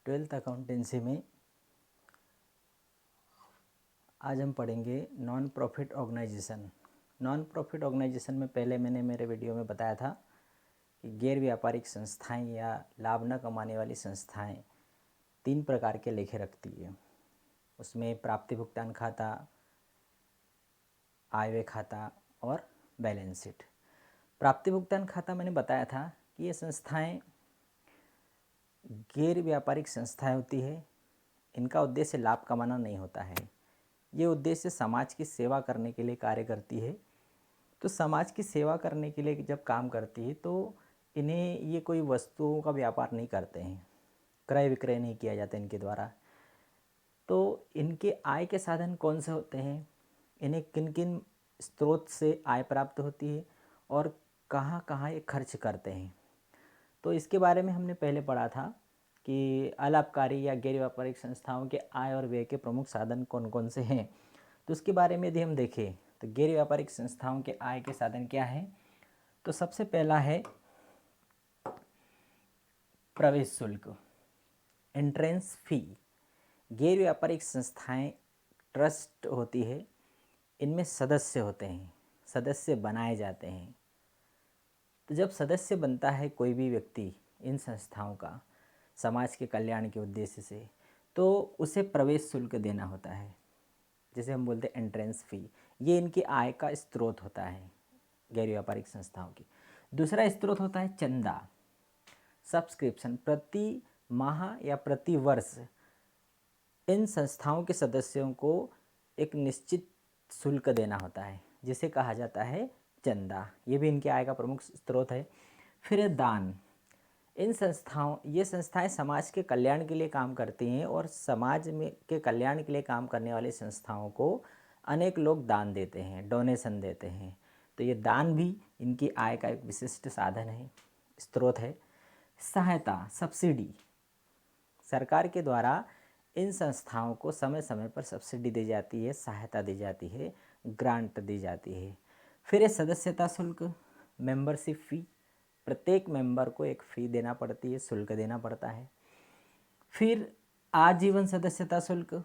Twelfth accountancy में आज हम पढ़ेंगे non profit organisation. Non profit organisation में पहले मैंने मेरे वीडियो में बताया था कि गैर व्यापारिक संस्थाएं या लाभ न कमाने वाली संस्थाएं 3 प्रकार के लेखे रखती है। उसमें प्राप्ति भुगतान खाता, आय व्यय खाता और बैलेंस शीट। प्राप्ति भुगतान खाता मैंने बताया था कि ये संस्थाएं गैर व्यापारिक संस्थाएं होती है। इनका उद्देश्य लाभ कमाना नहीं होता है, ये उद्देश्य समाज की सेवा करने के लिए कार्य करती है। तो समाज की सेवा करने के लिए जब काम करती है तो इन्हें ये कोई वस्तुओं का व्यापार नहीं करते हैं, क्रय विक्रय नहीं किया जाता इनके द्वारा। तो इनके आय के साधन कौन से होते हैं, इन्हें किन किन स्रोत से आय प्राप्त होती है और कहाँ कहाँ ये खर्च करते हैं, तो इसके बारे में हमने पहले पढ़ा था कि अलाभकारी या गैर व्यापारिक संस्थाओं के आय और व्यय के प्रमुख साधन कौन कौन से हैं। तो उसके बारे में यदि हम देखें तो गैर व्यापारिक संस्थाओं के आय के साधन क्या हैं, तो सबसे पहला है प्रवेश शुल्क, एंट्रेंस फी। गैर व्यापारिक संस्थाएं ट्रस्ट होती है, इनमें सदस्य होते हैं, सदस्य बनाए जाते हैं। तो जब सदस्य बनता है कोई भी व्यक्ति इन संस्थाओं का समाज के कल्याण के उद्देश्य से, तो उसे प्रवेश शुल्क देना होता है, जिसे हम बोलते हैं एंट्रेंस फ़ी। ये इनकी आय का स्रोत होता है गैर व्यापारिक संस्थाओं की। दूसरा स्रोत होता है चंदा, सब्सक्रिप्शन। प्रति माह या प्रति वर्ष इन संस्थाओं के सदस्यों को एक निश्चित शुल्क देना होता है, जिसे कहा जाता है चंदा। ये भी इनकी आय का प्रमुख स्रोत है। फिर है दान। ये संस्थाएं समाज के कल्याण के लिए काम करती हैं और समाज में के कल्याण के लिए काम करने वाली संस्थाओं को अनेक लोग दान देते हैं, डोनेशन देते हैं। तो ये दान भी इनकी आय का एक विशिष्ट साधन है, स्रोत है। सहायता, सब्सिडी। सरकार के द्वारा इन संस्थाओं को समय समय पर सब्सिडी दी जाती है, सहायता दी जाती है, ग्रांट दी जाती है। फिर है सदस्यता शुल्क, मेंबरशिप फ़ी। प्रत्येक मेंबर को एक फ़ी देना पड़ती है, शुल्क देना पड़ता है। फिर आजीवन सदस्यता शुल्क।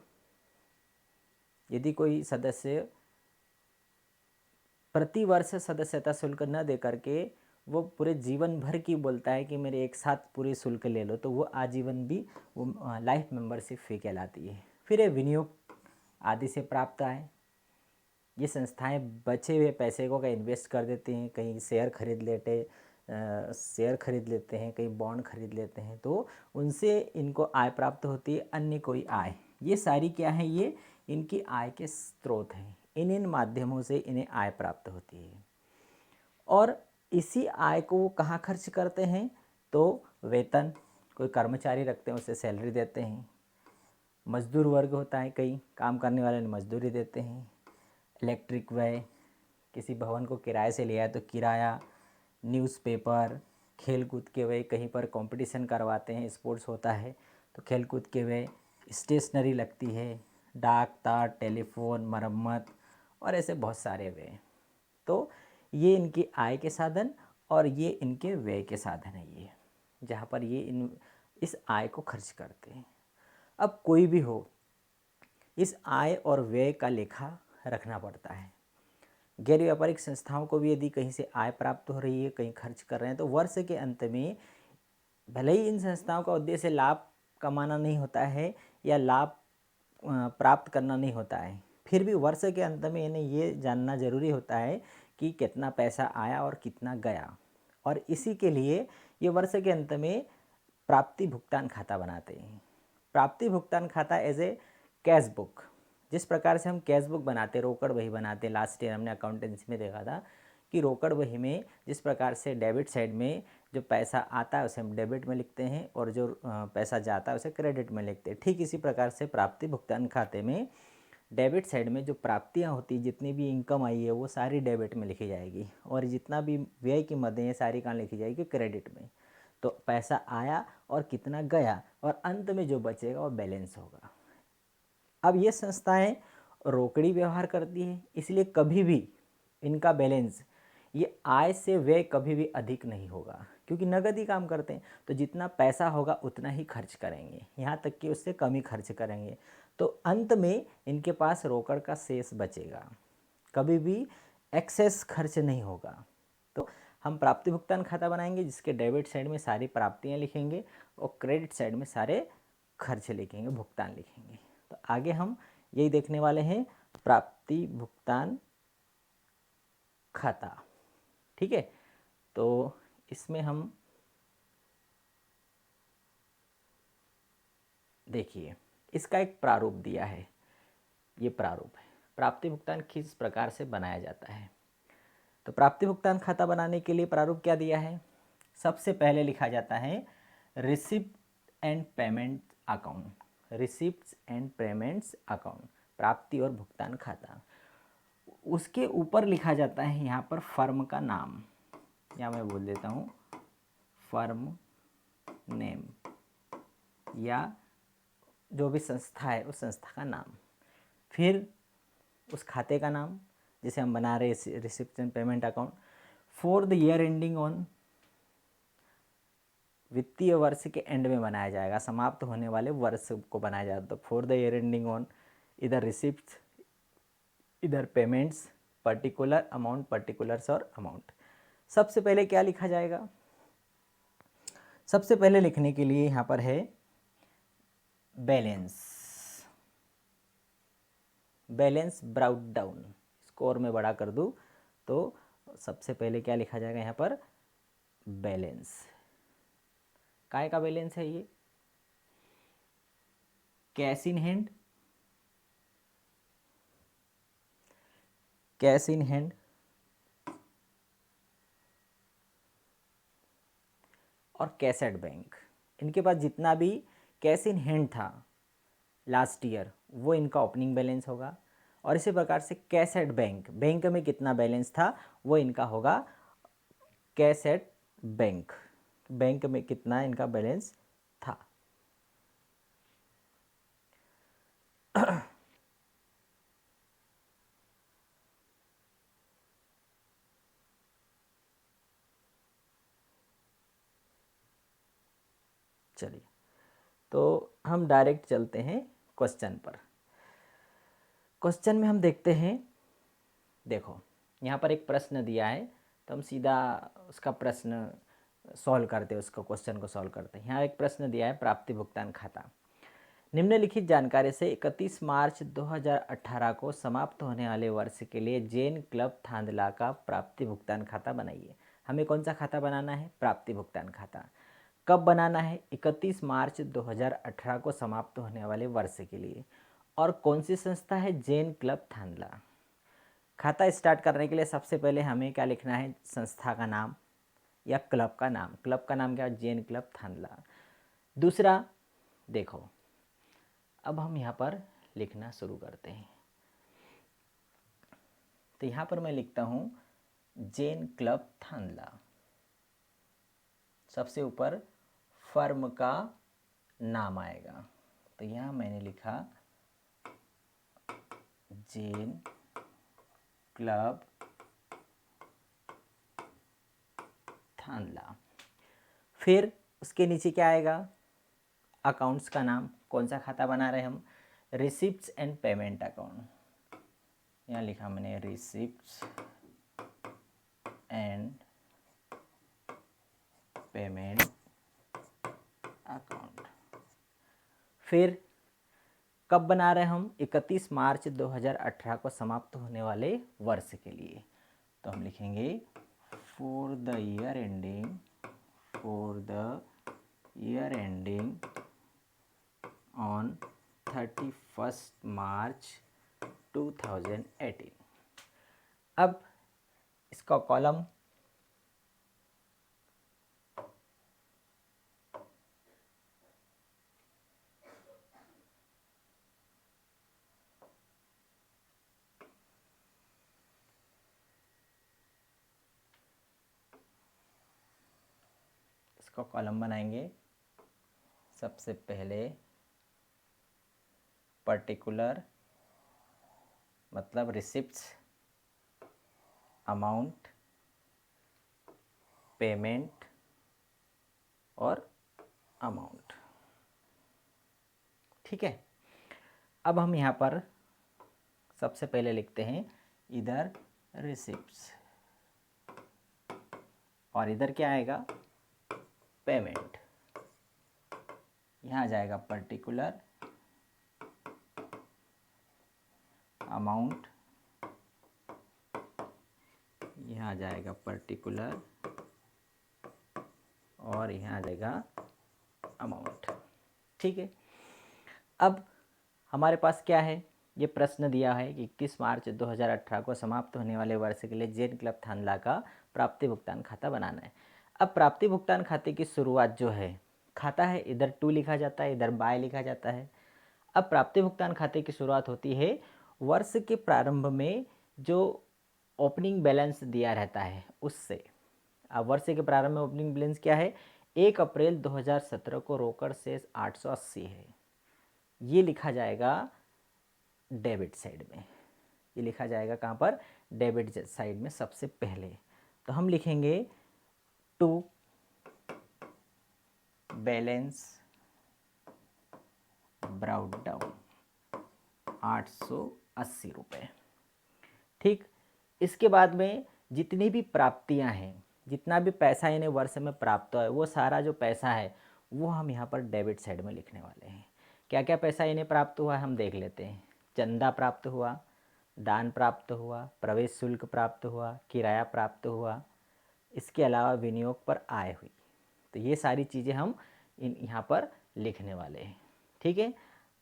यदि कोई सदस्य प्रति वर्ष सदस्यता शुल्क न दे करके वो पूरे जीवन भर की बोलता है कि मेरे एक साथ पूरी शुल्क ले लो, तो वो आजीवन भी वो लाइफ मेंबरशिप फ़ी कहलाती है। फिर है विनियोग आदि से प्राप्त आय। ये संस्थाएं बचे हुए पैसे को कहीं इन्वेस्ट कर देती हैं, कहीं शेयर खरीद लेते हैं, कहीं बॉन्ड खरीद लेते हैं, तो उनसे इनको आय प्राप्त होती है, अन्य कोई आय। ये सारी क्या है, ये इनकी आय के स्रोत हैं। इन माध्यमों से इन्हें आय प्राप्त होती है और इसी आय को वो कहाँ खर्च करते हैं, तो वेतन, कोई कर्मचारी रखते हैं उसे सैलरी देते हैं। मजदूर वर्ग होता है, कई काम करने वाले ने मजदूरी देते हैं। इलेक्ट्रिक व्यय, किसी भवन को किराए से लिया है तो किराया। न्यूज़पेपर, खेल कूद के व्यय, कहीं पर कंपटीशन करवाते हैं, स्पोर्ट्स होता है तो खेल कूद के व्यय। स्टेशनरी लगती है, डाक तार, टेलीफोन, मरम्मत और ऐसे बहुत सारे व्यय। तो ये इनकी आय के साधन और ये इनके व्यय के साधन है, ये जहाँ पर ये इस आय को खर्च करते हैं। अब कोई भी हो, इस आय और व्यय का लेखा रखना पड़ता है। गैर व्यापारिक संस्थाओं को भी यदि कहीं से आय प्राप्त हो रही है, कहीं खर्च कर रहे हैं, तो वर्ष के अंत में भले ही इन संस्थाओं का उद्देश्य लाभ कमाना नहीं होता है या लाभ प्राप्त करना नहीं होता है, फिर भी वर्ष के अंत में इन्हें ये जानना ज़रूरी होता है कि कितना पैसा आया और कितना गया। और इसी के लिए ये वर्ष के अंत में प्राप्ति भुगतान खाता बनाते हैं। प्राप्ति भुगतान खाता एज ए कैश बुक, जिस प्रकार से हम कैश बुक बनाते, रोकड़ बही बनाते, लास्ट ईयर हमने अकाउंटेंसी में देखा था कि रोकड़ बही में जिस प्रकार से डेबिट साइड में जो पैसा आता है उसे हम डेबिट में लिखते हैं और जो पैसा जाता है उसे क्रेडिट में लिखते हैं, ठीक इसी प्रकार से प्राप्ति भुगतान खाते में डेबिट साइड में जो प्राप्तियां होती, जितनी भी इनकम आई है वो सारी डेबिट में लिखी जाएगी और जितना भी व्यय की मदें हैं सारी कहाँ लिखी जाएगी, क्रेडिट में। तो पैसा आया और कितना गया और अंत में जो बचेगा वो बैलेंस होगा। अब ये संस्थाएं रोकड़ी व्यवहार करती है, इसलिए कभी भी इनका बैलेंस, ये आय से व्यय कभी भी अधिक नहीं होगा। क्योंकि नगद ही काम करते हैं, तो जितना पैसा होगा उतना ही खर्च करेंगे, यहाँ तक कि उससे कम ही खर्च करेंगे। तो अंत में इनके पास रोकड़ का शेष बचेगा, कभी भी एक्सेस खर्च नहीं होगा। तो हम प्राप्ति भुगतान खाता बनाएंगे जिसके डेबिट साइड में सारी प्राप्तियाँ लिखेंगे और क्रेडिट साइड में सारे खर्च लिखेंगे, भुगतान लिखेंगे। तो आगे हम यही देखने वाले हैं, प्राप्ति भुगतान खाता। ठीक है, तो इसमें हम देखिए इसका एक प्रारूप दिया है, ये प्रारूप है प्राप्ति भुगतान किस प्रकार से बनाया जाता है। तो प्राप्ति भुगतान खाता बनाने के लिए प्रारूप क्या दिया है, सबसे पहले लिखा जाता है receipt and payment account, receipts and payments account, प्राप्ति और भुगतान खाता। उसके ऊपर लिखा जाता है यहाँ पर फर्म का नाम, या मैं बोल देता हूँ फर्म नेम, या जो भी संस्था है उस संस्था का नाम, फिर उस खाते का नाम जिसे हम बना रहे हैं receipt and payment account, for the year ending on, वित्तीय वर्ष के एंड में बनाया जाएगा, समाप्त होने वाले वर्ष को बनाया जाता है। तो for the year ending on इधर रिसिप्ट इधर पेमेंट्स, पर्टिकुलर अमाउंट, पर्टिकुलर्स और अमाउंट। सबसे पहले क्या लिखा जाएगा, सबसे पहले लिखने के लिए यहाँ पर है बैलेंस, बैलेंस ब्राउट डाउन, इसको और मैं बड़ा कर दूँ तो सबसे पहले क्या लिखा जाएगा यहाँ पर बैलेंस। काय का बैलेंस है ये, cash in hand, cash in hand और कैश एट बैंक। इनके पास जितना भी कैश इन हैंड था लास्ट ईयर वो इनका ओपनिंग बैलेंस होगा, और इसी प्रकार से कैश एट बैंक, बैंक में कितना बैलेंस था वो इनका होगा कैश एट बैंक, बैंक में कितना इनका बैलेंस था। चलिए तो हम डायरेक्ट चलते हैं क्वेश्चन पर। क्वेश्चन में हम देखते हैं, देखो यहाँ पर एक प्रश्न दिया है तो हम सीधा उसका प्रश्न सॉल्व करते हैं, उसको क्वेश्चन को सॉल्व करते हैं। यहाँ एक प्रश्न दिया है प्राप्ति भुगतान खाता, निम्नलिखित जानकारी से 31 मार्च 2018 को समाप्त होने वाले वर्ष के लिए जैन क्लब थांदला का प्राप्ति भुगतान खाता बनाइए। हमें कौन सा खाता बनाना है, प्राप्ति भुगतान खाता। कब बनाना है, 31 मार्च 2018 को समाप्त होने वाले वर्ष के लिए, और कौन सी संस्था है, जैन क्लब थांदला। खाता स्टार्ट करने के लिए सबसे पहले हमें क्या लिखना है, संस्था का नाम या क्लब का नाम। क्लब का नाम क्या, जैन क्लब थांदला। दूसरा देखो, अब हम यहाँ पर लिखना शुरू करते हैं। तो यहाँ पर मैं लिखता हूँ जैन क्लब थांदला, सबसे ऊपर फर्म का नाम आएगा, तो यहाँ मैंने लिखा जैन क्लब थांदला। फिर उसके नीचे क्या आएगा, अकाउंट्स का नाम, कौन सा खाता बना रहे हैं हम, रिसिप्ट्स एंड पेमेंट अकाउंट। यहाँ लिखा मैंने रिसिप्ट्स एंड पेमेंट अकाउंट। फिर कब बना रहे हैं हम, 31 मार्च 2018 को समाप्त होने वाले वर्ष के लिए, तो हम लिखेंगे for the year ending, for the year ending on 31 March 2018। अब इसका कॉलम कॉलम बनाएंगे। सबसे पहले पर्टिकुलर मतलब रिसिप्ट्स, अमाउंट, पेमेंट और अमाउंट। ठीक है, अब हम यहाँ पर सबसे पहले लिखते हैं इधर रिसिप्ट्स, और इधर क्या आएगा, पेमेंट। यहाँ आ जाएगा पर्टिकुलर अमाउंट, यहाँ आ जाएगा पर्टिकुलर, और यहाँ आ जाएगा अमाउंट। ठीक है, अब हमारे पास क्या है, ये प्रश्न दिया है कि 21 मार्च 2018 को समाप्त होने वाले वर्ष के लिए जैन क्लब थांदला का प्राप्ति भुगतान खाता बनाना है। अब प्राप्ति भुगतान खाते की शुरुआत जो है, खाता है इधर टू लिखा जाता है, इधर बाय लिखा जाता है। अब प्राप्ति भुगतान खाते की शुरुआत होती है वर्ष के प्रारंभ में जो ओपनिंग बैलेंस दिया रहता है उससे। अब वर्ष के प्रारंभ में ओपनिंग बैलेंस क्या है, 1 अप्रैल 2017 को रोकड़ शेष 880 है, ये लिखा जाएगा डेबिट साइड में। ये लिखा जाएगा कहाँ पर, डेबिट साइड में सबसे पहले। तो हम लिखेंगे टू बैलेंस ब्राउट डाउन 880 रुपये। ठीक, इसके बाद में जितनी भी प्राप्तियां हैं, जितना भी पैसा इन्हें वर्ष में प्राप्त हुआ है, वो सारा जो पैसा है वो हम यहाँ पर डेबिट साइड में लिखने वाले हैं। क्या क्या पैसा इन्हें प्राप्त हुआ है हम देख लेते हैं। चंदा प्राप्त हुआ, दान प्राप्त हुआ, प्रवेश शुल्क प्राप्त हुआ, किराया प्राप्त हुआ, इसके अलावा विनियोग पर आय हुई। तो ये सारी चीज़ें हम यहाँ पर लिखने वाले हैं। ठीक है,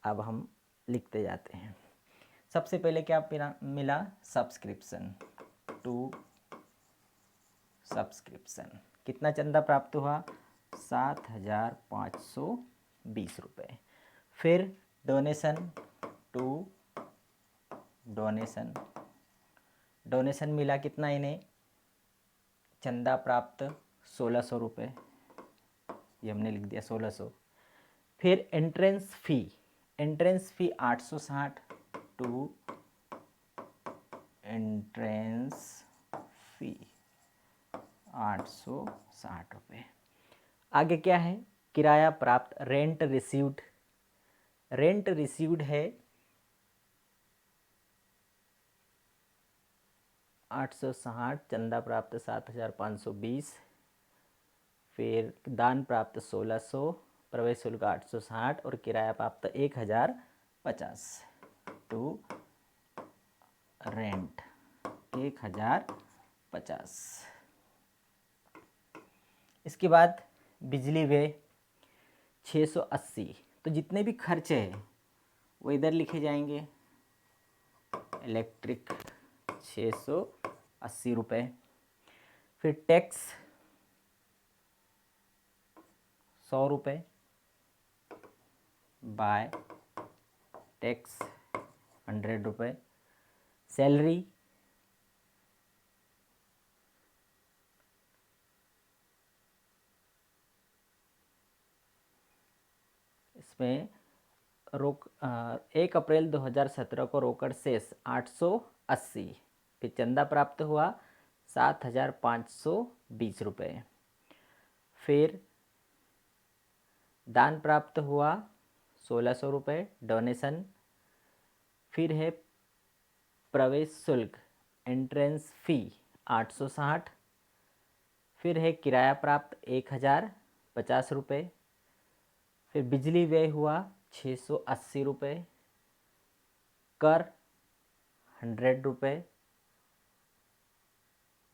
अब हम लिखते जाते हैं। सबसे पहले क्या मिला, सब्सक्रिप्शन, टू सब्सक्रिप्शन। कितना चंदा प्राप्त हुआ, 7,520 रुपये। फिर डोनेशन, टू डोनेशन, डोनेशन मिला कितना इन्हें, चंदा प्राप्त 1600 रुपये, ये हमने लिख दिया 1600। फिर entrance fee, entrance fee 860, to entrance fee 860 रुपये। आगे क्या है, किराया प्राप्त, रेंट रिसीव्ड, रेंट रिसीव्ड है 860, चंदा प्राप्त 7,520, फिर दान प्राप्त 1600, प्रवेश शुल्क 860 और किराया प्राप्त 1,050। To rent 1,050। इसके बाद बिजली वे 680। तो जितने भी खर्चे हैं वो इधर लिखे जाएंगे, इलेक्ट्रिक 680 रुपये। फिर टैक्स 100 रुपये, बाय टैक्स 100 रुपये। सैलरी इसमें 1 अप्रैल 2017 को रोकड़ शेष 880। फिर चंदा प्राप्त हुआ 7,520 रुपये। फिर दान प्राप्त हुआ 1600 रुपये, डोनेशन। फिर है प्रवेश शुल्क, एंट्रेंस फ़ी 860। फिर है किराया प्राप्त 1,050 रुपये। फिर बिजली व्यय हुआ 680 रुपये, कर 100 रुपये,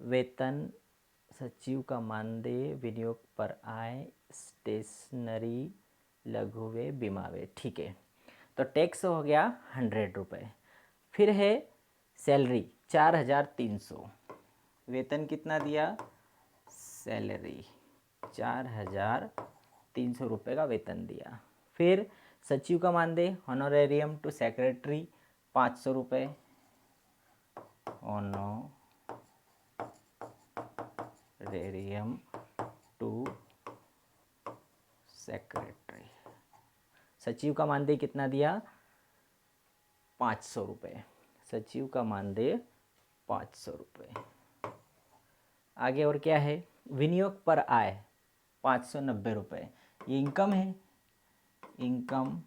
वेतन सचिव का मानदेय, विनियोग पर आय, स्टेशनरी, लघु व्यय, बीमा व्यय। ठीक है, तो टैक्स हो गया 100 रुपये। फिर है सैलरी 4,300, वेतन कितना दिया, सैलरी 4,300 रुपये का वेतन दिया। फिर सचिव का मानदेय, हॉनोरेरियम टू सेक्रेटरी 500 रुपये, हॉनोरेरियम टू सेक्रेटरी। सचिव का मानदेय कितना दिया, 500 रुपये, सचिव का मानदेय 500 रुपये। आगे और क्या है, विनियोग पर आय 590 रुपये। ये इनकम है, इनकम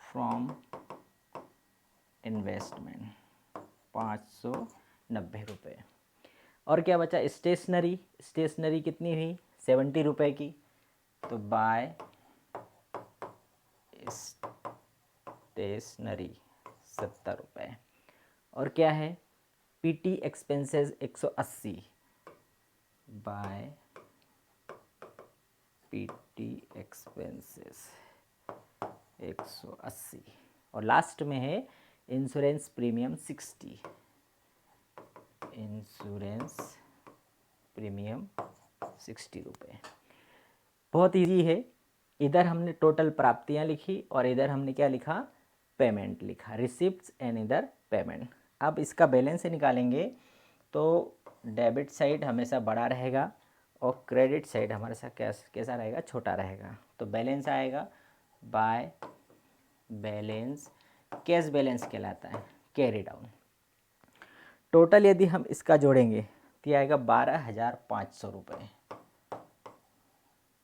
फ्रॉम इन्वेस्टमेंट 590 रुपये। और क्या बचा? स्टेशनरी, स्टेशनरी कितनी हुई? 70 रुपये की, तो बाय स्टेशनरी 70 रुपये। और क्या है? PT expenses 180, by PT expenses 180। और लास्ट में है इंश्योरेंस प्रीमियम 60, इंश्योरेंस प्रीमियम 60 रुपये। बहुत इजी है। इधर हमने टोटल प्राप्तियां लिखी और इधर हमने क्या लिखा? पेमेंट लिखा, रिसिप्ट्स एंड इधर पेमेंट। अब इसका बैलेंस निकालेंगे तो डेबिट साइड हमेशा बड़ा रहेगा और क्रेडिट साइड हमारे साथ कैसा रहेगा? छोटा रहेगा। तो बैलेंस आएगा बाय बैलेंस, कैश बैलेंस कहलाता है, कैरी डाउन। टोटल यदि हम इसका जोड़ेंगे तो ये आएगा 12,500 रुपये।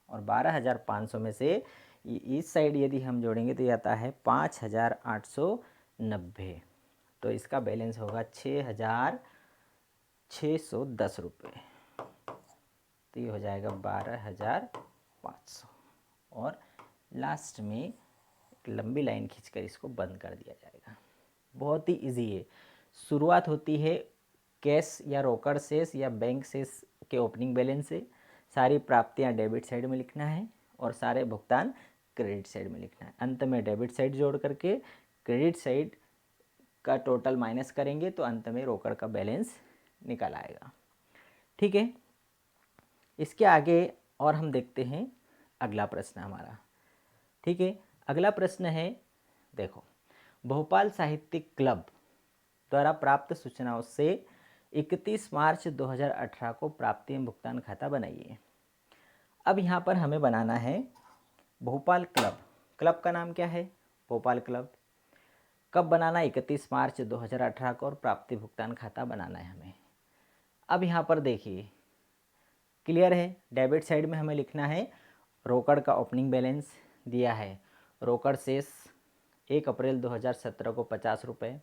और 12,500 में से इस साइड यदि हम जोड़ेंगे तो ये आता है 5,890। तो इसका बैलेंस होगा 6,610 रुपये। तो ये हो जाएगा 12,500। और लास्ट में एक लंबी लाइन खींचकर इसको बंद कर दिया जाएगा। बहुत ही इजी है। शुरुआत होती है कैश या रोकड़ शेष या बैंक शेष के ओपनिंग बैलेंस से। सारी प्राप्तियां डेबिट साइड में लिखना है और सारे भुगतान क्रेडिट साइड में लिखना है। अंत में डेबिट साइड जोड़ करके क्रेडिट साइड का टोटल माइनस करेंगे तो अंत में रोकड़ का बैलेंस निकल आएगा। ठीक है, इसके आगे और हम देखते हैं अगला प्रश्न हमारा। ठीक है, अगला प्रश्न है, देखो, भोपाल साहित्यिक क्लब द्वारा प्राप्त सूचनाओं से 31 मार्च 2018 को प्राप्ति एवं भुगतान खाता बनाइए। अब यहाँ पर हमें बनाना है भोपाल क्लब। क्लब का नाम क्या है? भोपाल क्लब। कब बनाना? 31 मार्च 2018 को। और प्राप्ति भुगतान खाता बनाना है हमें। अब यहाँ पर देखिए, क्लियर है। डेबिट साइड में हमें लिखना है रोकड़ का ओपनिंग बैलेंस दिया है, रोकड़ शेष 1 अप्रैल 2017 को 50 रुपये,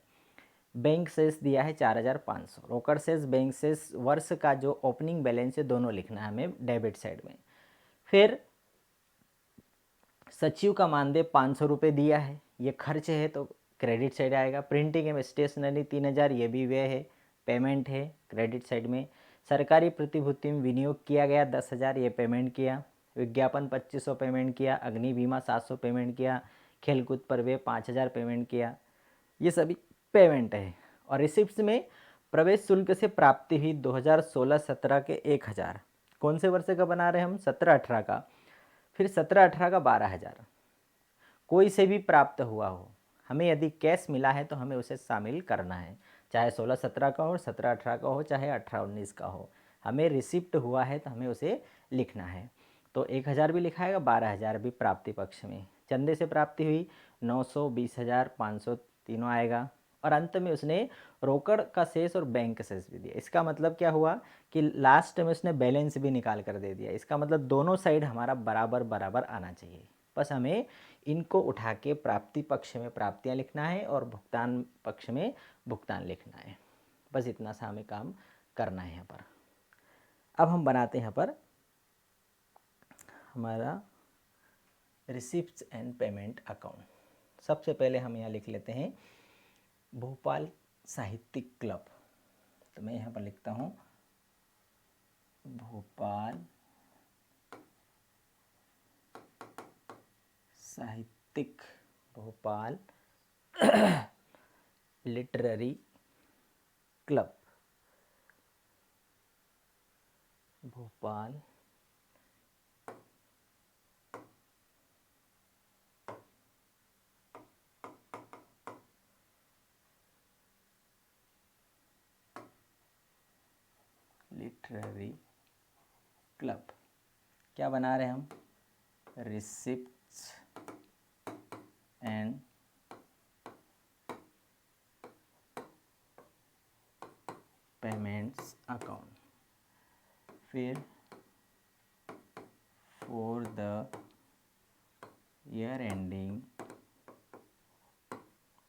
बैंक शेष दिया है 4,500। रोकड़ शेष, बैंक शेष, वर्ष का जो ओपनिंग बैलेंस है दोनों लिखना है हमें डेबिट साइड में। फिर सचिव का मानदेय 500 रुपये दिया है, ये खर्च है तो क्रेडिट साइड आएगा। प्रिंटिंग एवं स्टेशनरी 3,000, ये भी व्यय है, पेमेंट है क्रेडिट साइड में। सरकारी प्रतिभूति में विनियोग किया गया 10,000, ये पेमेंट किया। विज्ञापन 2,500 पेमेंट किया। अग्नि बीमा 700 पेमेंट किया। खेलकूद पर व्यय 5,000 पेमेंट किया। ये सभी पेमेंट है। और रिसिप्ट्स में प्रवेश शुल्क से प्राप्ति हुई 2016-17 के 1,000। कौन से वर्ष का बना रहे हैं हम? 17-18 का। फिर 17-18 का 12,000। कोई से भी प्राप्त हुआ हो, हमें यदि कैश मिला है तो हमें उसे शामिल करना है, चाहे 16-17 का हो, 17-18 का हो, चाहे 18-19 का हो। हमें रिसिप्ट हुआ है तो हमें उसे लिखना है। तो 1,000 भी लिखाएगा, 12,000 भी प्राप्ति पक्ष में। चंदे से प्राप्ति हुई 900, 20,000, 500 तीनों आएगा। और अंत में उसने रोकड़ का शेष और बैंक शेष भी दिया। इसका मतलब क्या हुआ कि लास्ट में उसने बैलेंस भी निकाल कर दे दिया। इसका मतलब दोनों साइड हमारा बराबर बराबर आना चाहिए। बस हमें इनको उठा के प्राप्ति पक्ष में प्राप्तियां लिखना है और भुगतान पक्ष में भुगतान लिखना है। बस इतना सा हमें काम करना है यहाँ पर। अब हम बनाते हैं यहाँ पर हमारा रिसिप्ट्स एंड पेमेंट अकाउंट। सबसे पहले हम यहाँ लिख लेते हैं भोपाल साहित्यिक क्लब। तो मैं यहाँ पर लिखता हूँ भोपाल साहित्यिक, Bhopal literary club, Bhopal literary club. क्या बना रहे हैं हम? Receipts and payments account. फिर for the year ending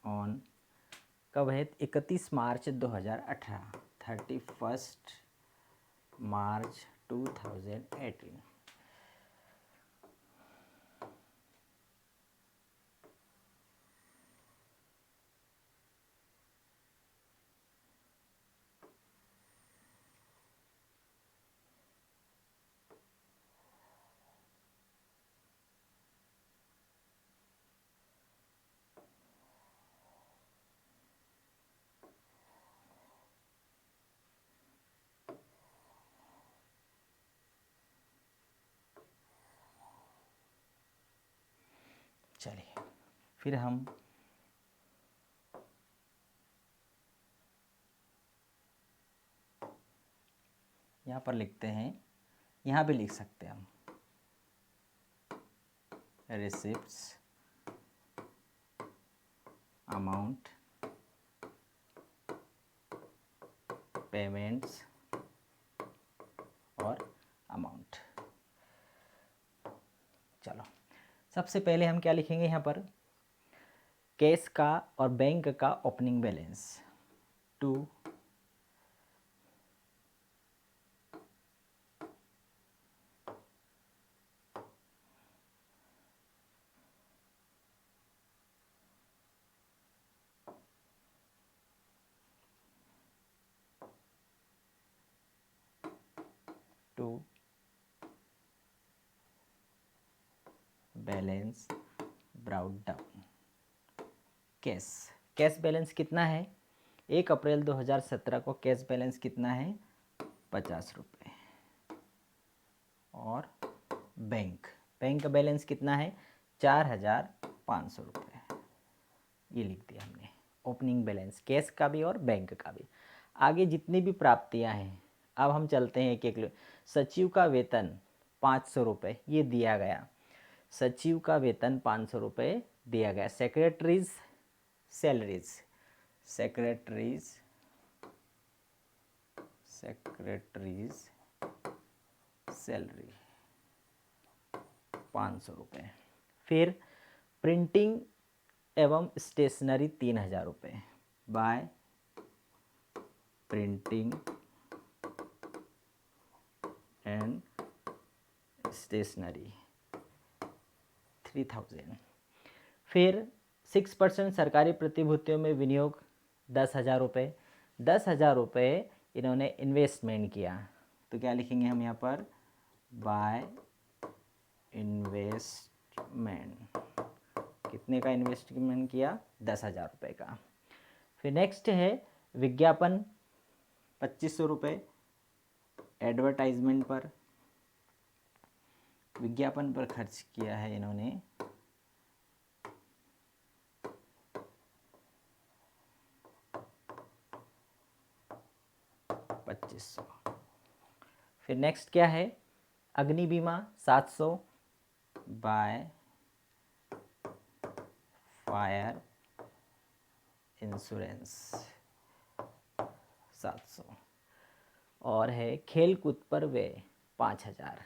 on, कब है? 31 मार्च 2018, 31 मार्च 2018। चलिए फिर हम यहाँ पर लिखते हैं, यहाँ भी लिख सकते हैं हम रिसिप्ट्स अमाउंट पेमेंट्स और अमाउंट। चलो सबसे पहले हम क्या लिखेंगे यहाँ पर? कैश का और बैंक का opening balance to balance brought down. Cash, cash balance कितना है? 1 अप्रैल 2017 को कैश बैलेंस कितना है? 50 रुपये। और बैंक, बैंक का बैलेंस कितना है? 4,500 रुपये। ये लिख दिया हमने ओपनिंग बैलेंस कैश का भी और बैंक का भी। आगे जितनी भी प्राप्तियां हैं, अब हम चलते हैं एक एक। सचिव का वेतन 500 रुपये, ये दिया गया। सचिव का वेतन 500 रुपये दिया गया। सेक्रेटरीज सैलरीज, सेक्रेटरीज सैलरी 500 रुपये। फिर प्रिंटिंग एवं स्टेशनरी 3,000 रुपये बाय प्रिंटिंग एंड स्टेशनरी 3,000। फिर 6% सरकारी प्रतिभूतियों में विनियोग 10,000 रुपये। 10,000 रुपये इन्होंने इन्वेस्टमेंट किया, तो क्या लिखेंगे हम यहाँ पर? By investment. कितने का इन्वेस्टमेंट किया? 10,000 रुपये का। फिर नेक्स्ट है विज्ञापन 2,500 रुपये एडवर्टाइजमेंट पर, विज्ञापन पर खर्च किया है इन्होंने 2,500। फिर नेक्स्ट क्या है? अग्नि बीमा 700 बाय फायर इंश्योरेंस 700। और है खेल कूद पर व्यय 5,000।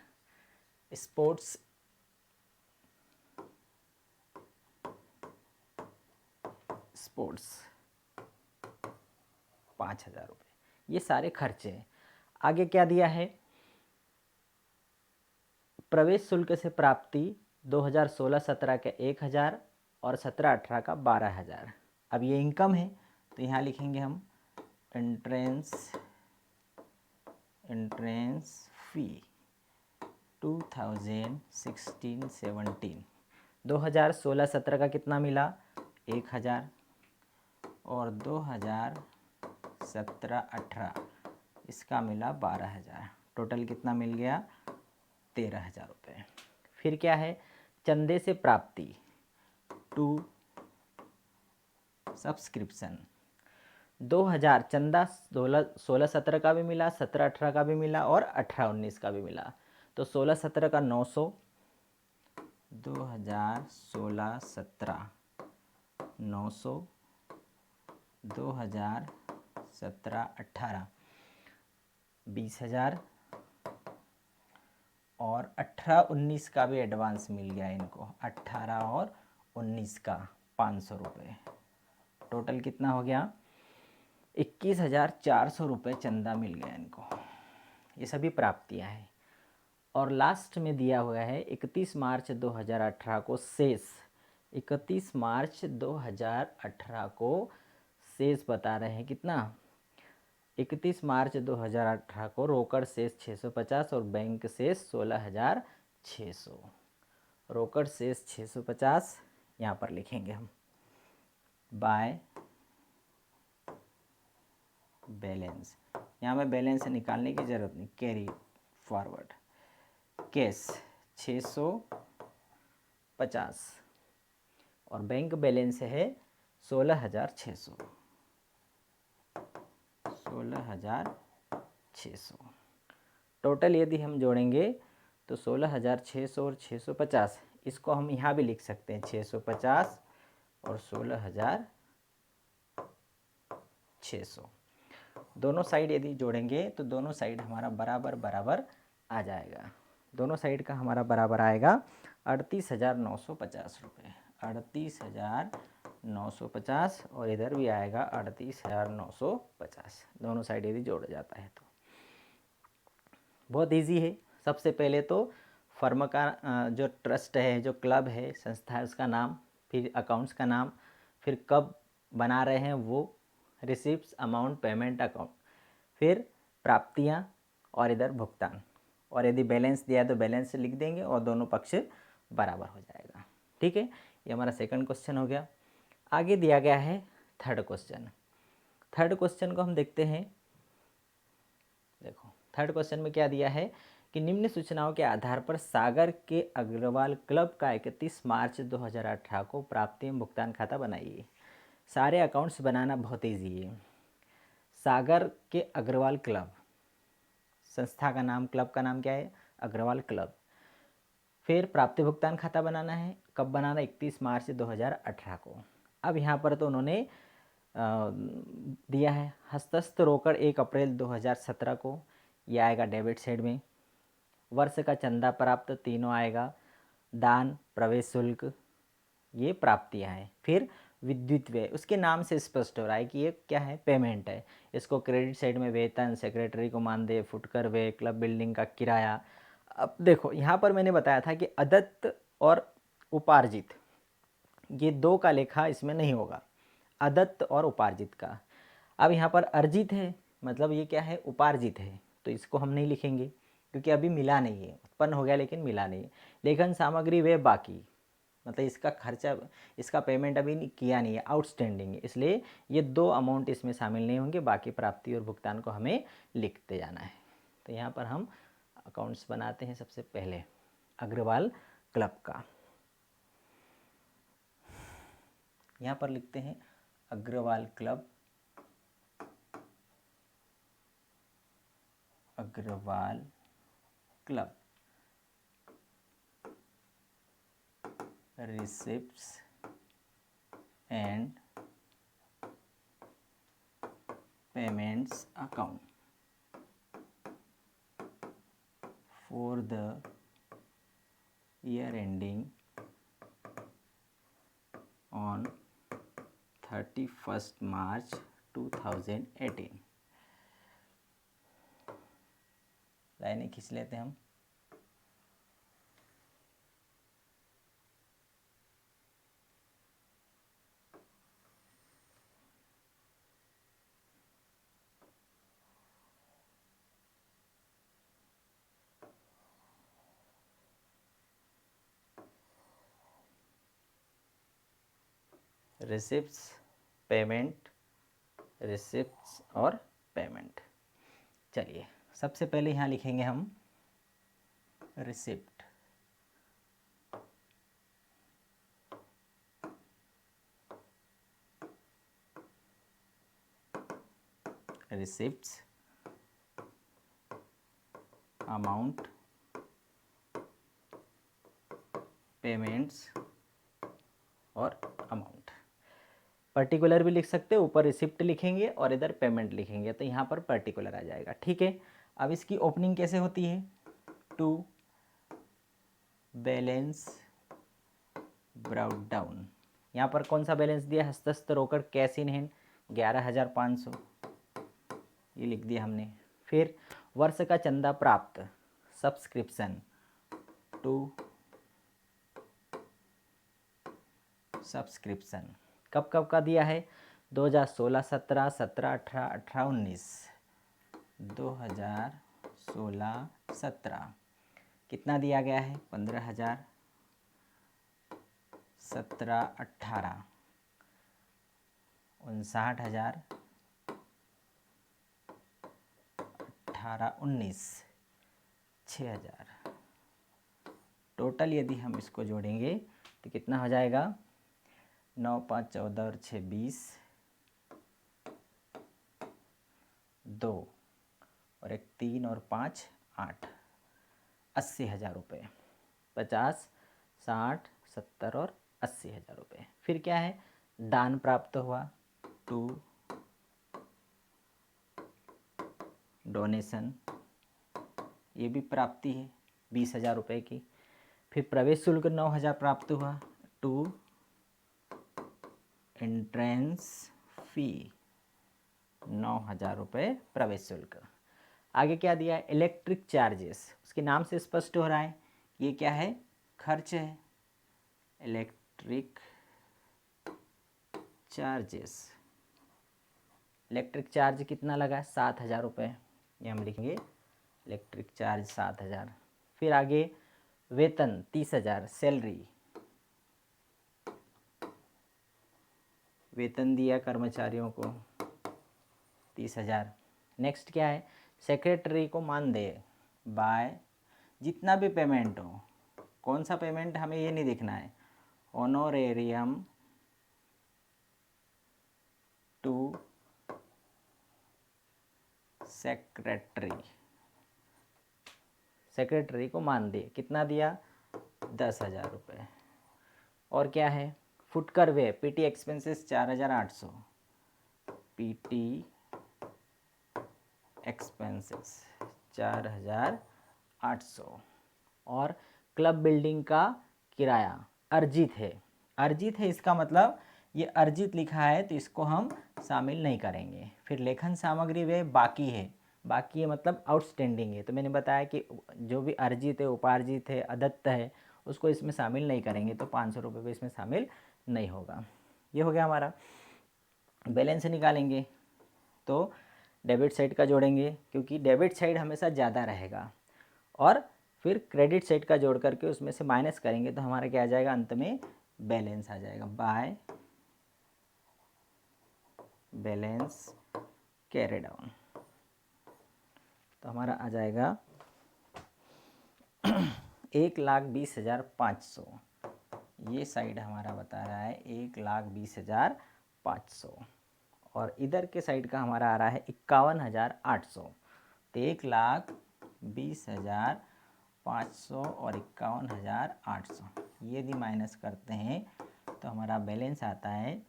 स्पोर्ट्स स्पोर्ट्स 5,000 रुपये। ये सारे खर्चे हैं। आगे क्या दिया है? प्रवेश शुल्क से प्राप्ति 2016-17 के 1,000 और 17-18 का 12,000। अब ये इनकम है, तो यहाँ लिखेंगे हम एंट्रेंस फी 2016-17। 2016-17 का कितना मिला? 1,000 और 2017-18 इसका मिला 12,000। टोटल कितना मिल गया? 13,000 रुपये। फिर क्या है? चंदे से प्राप्ति टू सब्सक्रिप्शन 2,000 चंदा 16-17 का भी मिला, 17-18 का भी मिला और 18-19 का भी मिला। तो 16-17 का 900, 2016-17 900, 2017-18 20,000 और 18-19 का भी एडवांस मिल गया इनको, 18 और 19 का 500 रुपये। टोटल कितना हो गया? 21,400 रुपये चंदा मिल गया इनको। ये सभी प्राप्तियां हैं। और लास्ट में दिया हुआ है 31 मार्च 2018 को शेष। 31 मार्च 2018 को शेष बता रहे हैं कितना? 31 मार्च 2018 को रोकड़ शेष 650 और बैंक शेष 16,600। रोकड़ शेष 650 यहाँ पर लिखेंगे हम, बाय बैलेंस। यहाँ में बैलेंस निकालने की ज़रूरत नहीं, कैरी फॉरवर्ड। कैश 650 और बैंक बैलेंस है 16,600। 16,600 टोटल यदि हम जोड़ेंगे तो 16,600 और 650, इसको हम यहाँ भी लिख सकते हैं 650 और 16,600। दोनों साइड यदि जोड़ेंगे तो दोनों साइड हमारा बराबर बराबर आ जाएगा। दोनों साइड का हमारा बराबर आएगा 38,950 रुपये। 38,950 और इधर भी आएगा 38,950। दोनों साइड यदि जोड़ा जाता है तो बहुत इजी है। सबसे पहले तो फर्म का जो ट्रस्ट है, जो क्लब है, संस्था है, उसका नाम, फिर अकाउंट्स का नाम, फिर कब बना रहे हैं वो, रिसिप्ट्स, अमाउंट, पेमेंट अकाउंट, फिर प्राप्तियां और इधर भुगतान। और यदि बैलेंस दिया है तो बैलेंस लिख देंगे और दोनों पक्ष बराबर हो जाएगा। ठीक है, ये हमारा सेकंड क्वेश्चन हो गया। आगे दिया गया है थर्ड क्वेश्चन। थर्ड क्वेश्चन को हम देखते हैं। देखो थर्ड क्वेश्चन में क्या दिया है कि निम्न सूचनाओं के आधार पर सागर के अग्रवाल क्लब का 31 मार्च 2018 को प्राप्ति एवं भुगतान खाता बनाइए। सारे अकाउंट्स बनाना बहुत ईजी है। सागर के अग्रवाल क्लब, संस्था का नाम, क्लब का नाम क्या है? अग्रवाल क्लब। फिर प्राप्ति भुगतान खाता बनाना है। कब बनाना? 31 मार्च 2018 को। अब यहाँ पर तो उन्होंने दिया है हस्तस्थ रोकड़ 1 अप्रैल 2017 को, ये आएगा डेबिट साइड में। वर्ष का चंदा प्राप्त तीनों आएगा। दान, प्रवेश शुल्क, ये प्राप्तियां हैं। फिर विद्युत व्यय, उसके नाम से स्पष्ट हो रहा है कि ये क्या है? पेमेंट है। इसको क्रेडिट साइड में वेतन, सेक्रेटरी को मानदेय, फुटकर व्यय, क्लब बिल्डिंग का किराया। अब देखो यहाँ पर मैंने बताया था कि अदत्त और उपार्जित, ये दो का लेखा इसमें नहीं होगा, अदत्त और उपार्जित का। अब यहाँ पर अर्जित है, मतलब ये क्या है? उपार्जित है, तो इसको हम नहीं लिखेंगे क्योंकि अभी मिला नहीं है। उत्पन्न हो गया लेकिन मिला नहीं है। लेखन सामग्री वे बाकी, मतलब इसका खर्चा, इसका पेमेंट अभी किया नहीं है, आउटस्टैंडिंग है, इसलिए ये दो अमाउंट इसमें शामिल नहीं होंगे। बाकी प्राप्ति और भुगतान को हमें लिखते जाना है। तो यहाँ पर हम अकाउंट्स बनाते हैं। सबसे पहले अग्रवाल क्लब का यहाँ पर लिखते हैं Agarwal Club, Agarwal Club, receipts and payments account for the year ending on 31st March 2018। लाइनें खींच लेते हैं हम। रिसिप्ट्स, पेमेंट, रिसिप्ट्स और पेमेंट। चलिए सबसे पहले यहाँ लिखेंगे हम रिसिप्ट। रिसिप्ट्स, अमाउंट, पेमेंट्स और अमाउंट। पर्टिकुलर भी लिख सकते हो, ऊपर रिसिप्ट लिखेंगे और इधर पेमेंट लिखेंगे तो यहाँ पर पर्टिकुलर आ जाएगा। ठीक है, अब इसकी ओपनिंग कैसे होती है? To balance brought down. यहाँ पर कौन सा बैलेंस दिया? हस्तस्थ रोकड़ कैश इन हैंड 11,500, ये लिख दिया हमने। फिर वर्ष का चंदा प्राप्त, सब्सक्रिप्शन टू सब्सक्रिप्शन, कब कब का दिया है? 2016, 17, 17, 18, 18, 19। 2016, 17 कितना दिया गया है? 15,000। 17, 18 59,000। 18, 19 6,000। टोटल यदि हम इसको जोड़ेंगे तो कितना हो जाएगा? 9, 5, 14 और 6, 20, 2 और 1, 3 और 5, 8, 80,000 रुपये। 50, 60, 70 और 80,000 रुपये। फिर क्या है? दान प्राप्त हुआ, टू डोनेशन, ये भी प्राप्ति है 20,000 रुपये की। फिर प्रवेश शुल्क 9,000 प्राप्त हुआ, टू एंट्रेंस फी 9,000 रुपये प्रवेश शुल्क। आगे क्या दिया है? इलेक्ट्रिक चार्जेस, उसके नाम से स्पष्ट हो रहा है ये क्या है? खर्च है। इलेक्ट्रिक चार्जेस, इलेक्ट्रिक चार्ज कितना लगा? 7,000 रुपये, ये हम लिखेंगे इलेक्ट्रिक चार्ज 7,000। फिर आगे वेतन 30,000, सैलरी, वेतन दिया कर्मचारियों को 30,000। नेक्स्ट क्या है? सेक्रेटरी को मानदेय बाय, जितना भी पेमेंट हो, कौन सा पेमेंट हमें ये नहीं देखना है, ऑनोरेरियम टू सेक्रेटरी, सेक्रेटरी को मानदेय कितना दिया? 10,000 रुपये। और क्या है? फुटकर वे पीटी एक्सपेंसेस 4,800, पीटी एक्सपेंसेस 4,800। और क्लब बिल्डिंग का किराया अर्जित है, अर्जित है इसका मतलब ये अर्जित लिखा है तो इसको हम शामिल नहीं करेंगे। फिर लेखन सामग्री वे बाकी है, बाकी है मतलब आउटस्टैंडिंग है, तो मैंने बताया कि जो भी अर्जित है, उपार्जित है, अदत्त है, उसको इसमें शामिल नहीं करेंगे, तो 500 रुपये भी इसमें शामिल नहीं होगा। ये हो गया हमारा। बैलेंस निकालेंगे तो डेबिट साइड का जोड़ेंगे, क्योंकि डेबिट साइड हमेशा ज़्यादा रहेगा, और फिर क्रेडिट साइड का जोड़ करके उसमें से माइनस करेंगे तो हमारा क्या आ जाएगा? अंत में बैलेंस आ जाएगा, बाय बैलेंस कैरी डाउन। तो हमारा आ जाएगा 1,20,500, ये साइड हमारा बता रहा है 1,20,500, और इधर के साइड का हमारा आ रहा है 51,800। तो 1,20,500 और 51,800 ये यदि माइनस करते हैं तो हमारा बैलेंस आता है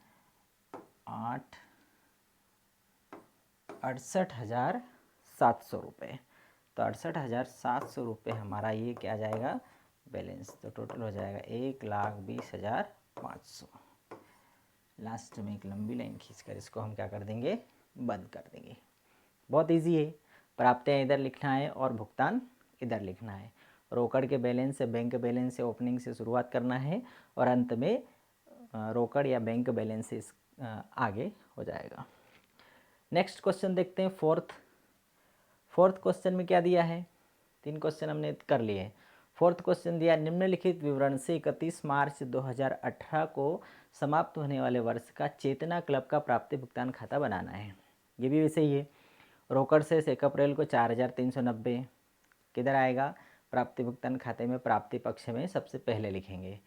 68,700 रुपये। तो 68,700 रुपये हमारा ये क्या आ जाएगा? बैलेंस। तो टोटल हो जाएगा 1,20,500। लास्ट में एक लंबी लाइन खींचकर इसको हम क्या कर देंगे? बंद कर देंगे। बहुत इजी है, प्राप्तियाँ इधर लिखना है और भुगतान इधर लिखना है। रोकड़ के बैलेंस से, बैंक बैलेंस से ओपनिंग से शुरुआत करना है, और अंत में रोकड़ या बैंक बैलेंस से आगे हो जाएगा। नेक्स्ट क्वेश्चन देखते हैं, फोर्थ क्वेश्चन में क्या दिया है? 3 क्वेश्चन हमने कर लिए। फोर्थ क्वेश्चन दिया, निम्नलिखित विवरण से 31 मार्च 2018 को समाप्त होने वाले वर्ष का चेतना क्लब का प्राप्ति भुगतान खाता बनाना है। ये भी वैसे ही है, रोकड़ से 1 अप्रैल को 4,390 किधर आएगा? प्राप्ति भुगतान खाते में प्राप्ति पक्ष में सबसे पहले लिखेंगे।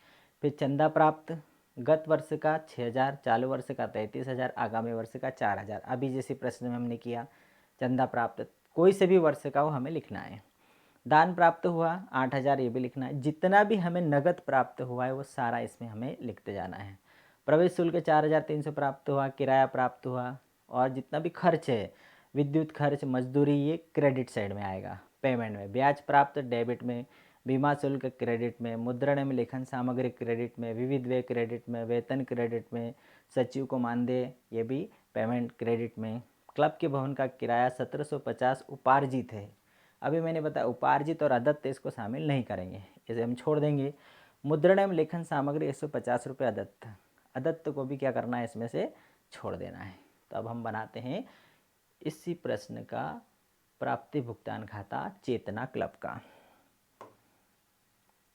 फिर चंदा प्राप्त गत वर्ष का 6,000, चालू वर्ष का 33,000, आगामी वर्ष का 4,000। अभी जैसे प्रश्न में हमने किया, चंदा प्राप्त कोई से भी वर्ष का वो हमें लिखना है। दान प्राप्त हुआ 8,000, ये भी लिखना है। जितना भी हमें नगद प्राप्त हुआ है वो सारा इसमें हमें लिखते जाना है। प्रवेश शुल्क 4,300 प्राप्त हुआ, किराया प्राप्त हुआ, और जितना भी खर्च है, विद्युत खर्च, मजदूरी, ये क्रेडिट साइड में आएगा। पेमेंट में ब्याज प्राप्त डेबिट में, बीमा शुल्क क्रेडिट में, मुद्रण में लेखन सामग्री क्रेडिट में, विविध व्यय क्रेडिट में, वेतन क्रेडिट में, सचिव को मानदेय ये भी पेमेंट क्रेडिट में। क्लब के भवन का किराया 1750 उपार्जित है। अभी मैंने बताया उपार्जित और अदत्त इसको शामिल नहीं करेंगे, इसे हम छोड़ देंगे। मुद्रण एवं लेखन सामग्री 150 रुपये अदत्त, अदत्त को भी क्या करना है, इसमें से छोड़ देना है। तो अब हम बनाते हैं इसी प्रश्न का प्राप्ति भुगतान खाता चेतना क्लब का।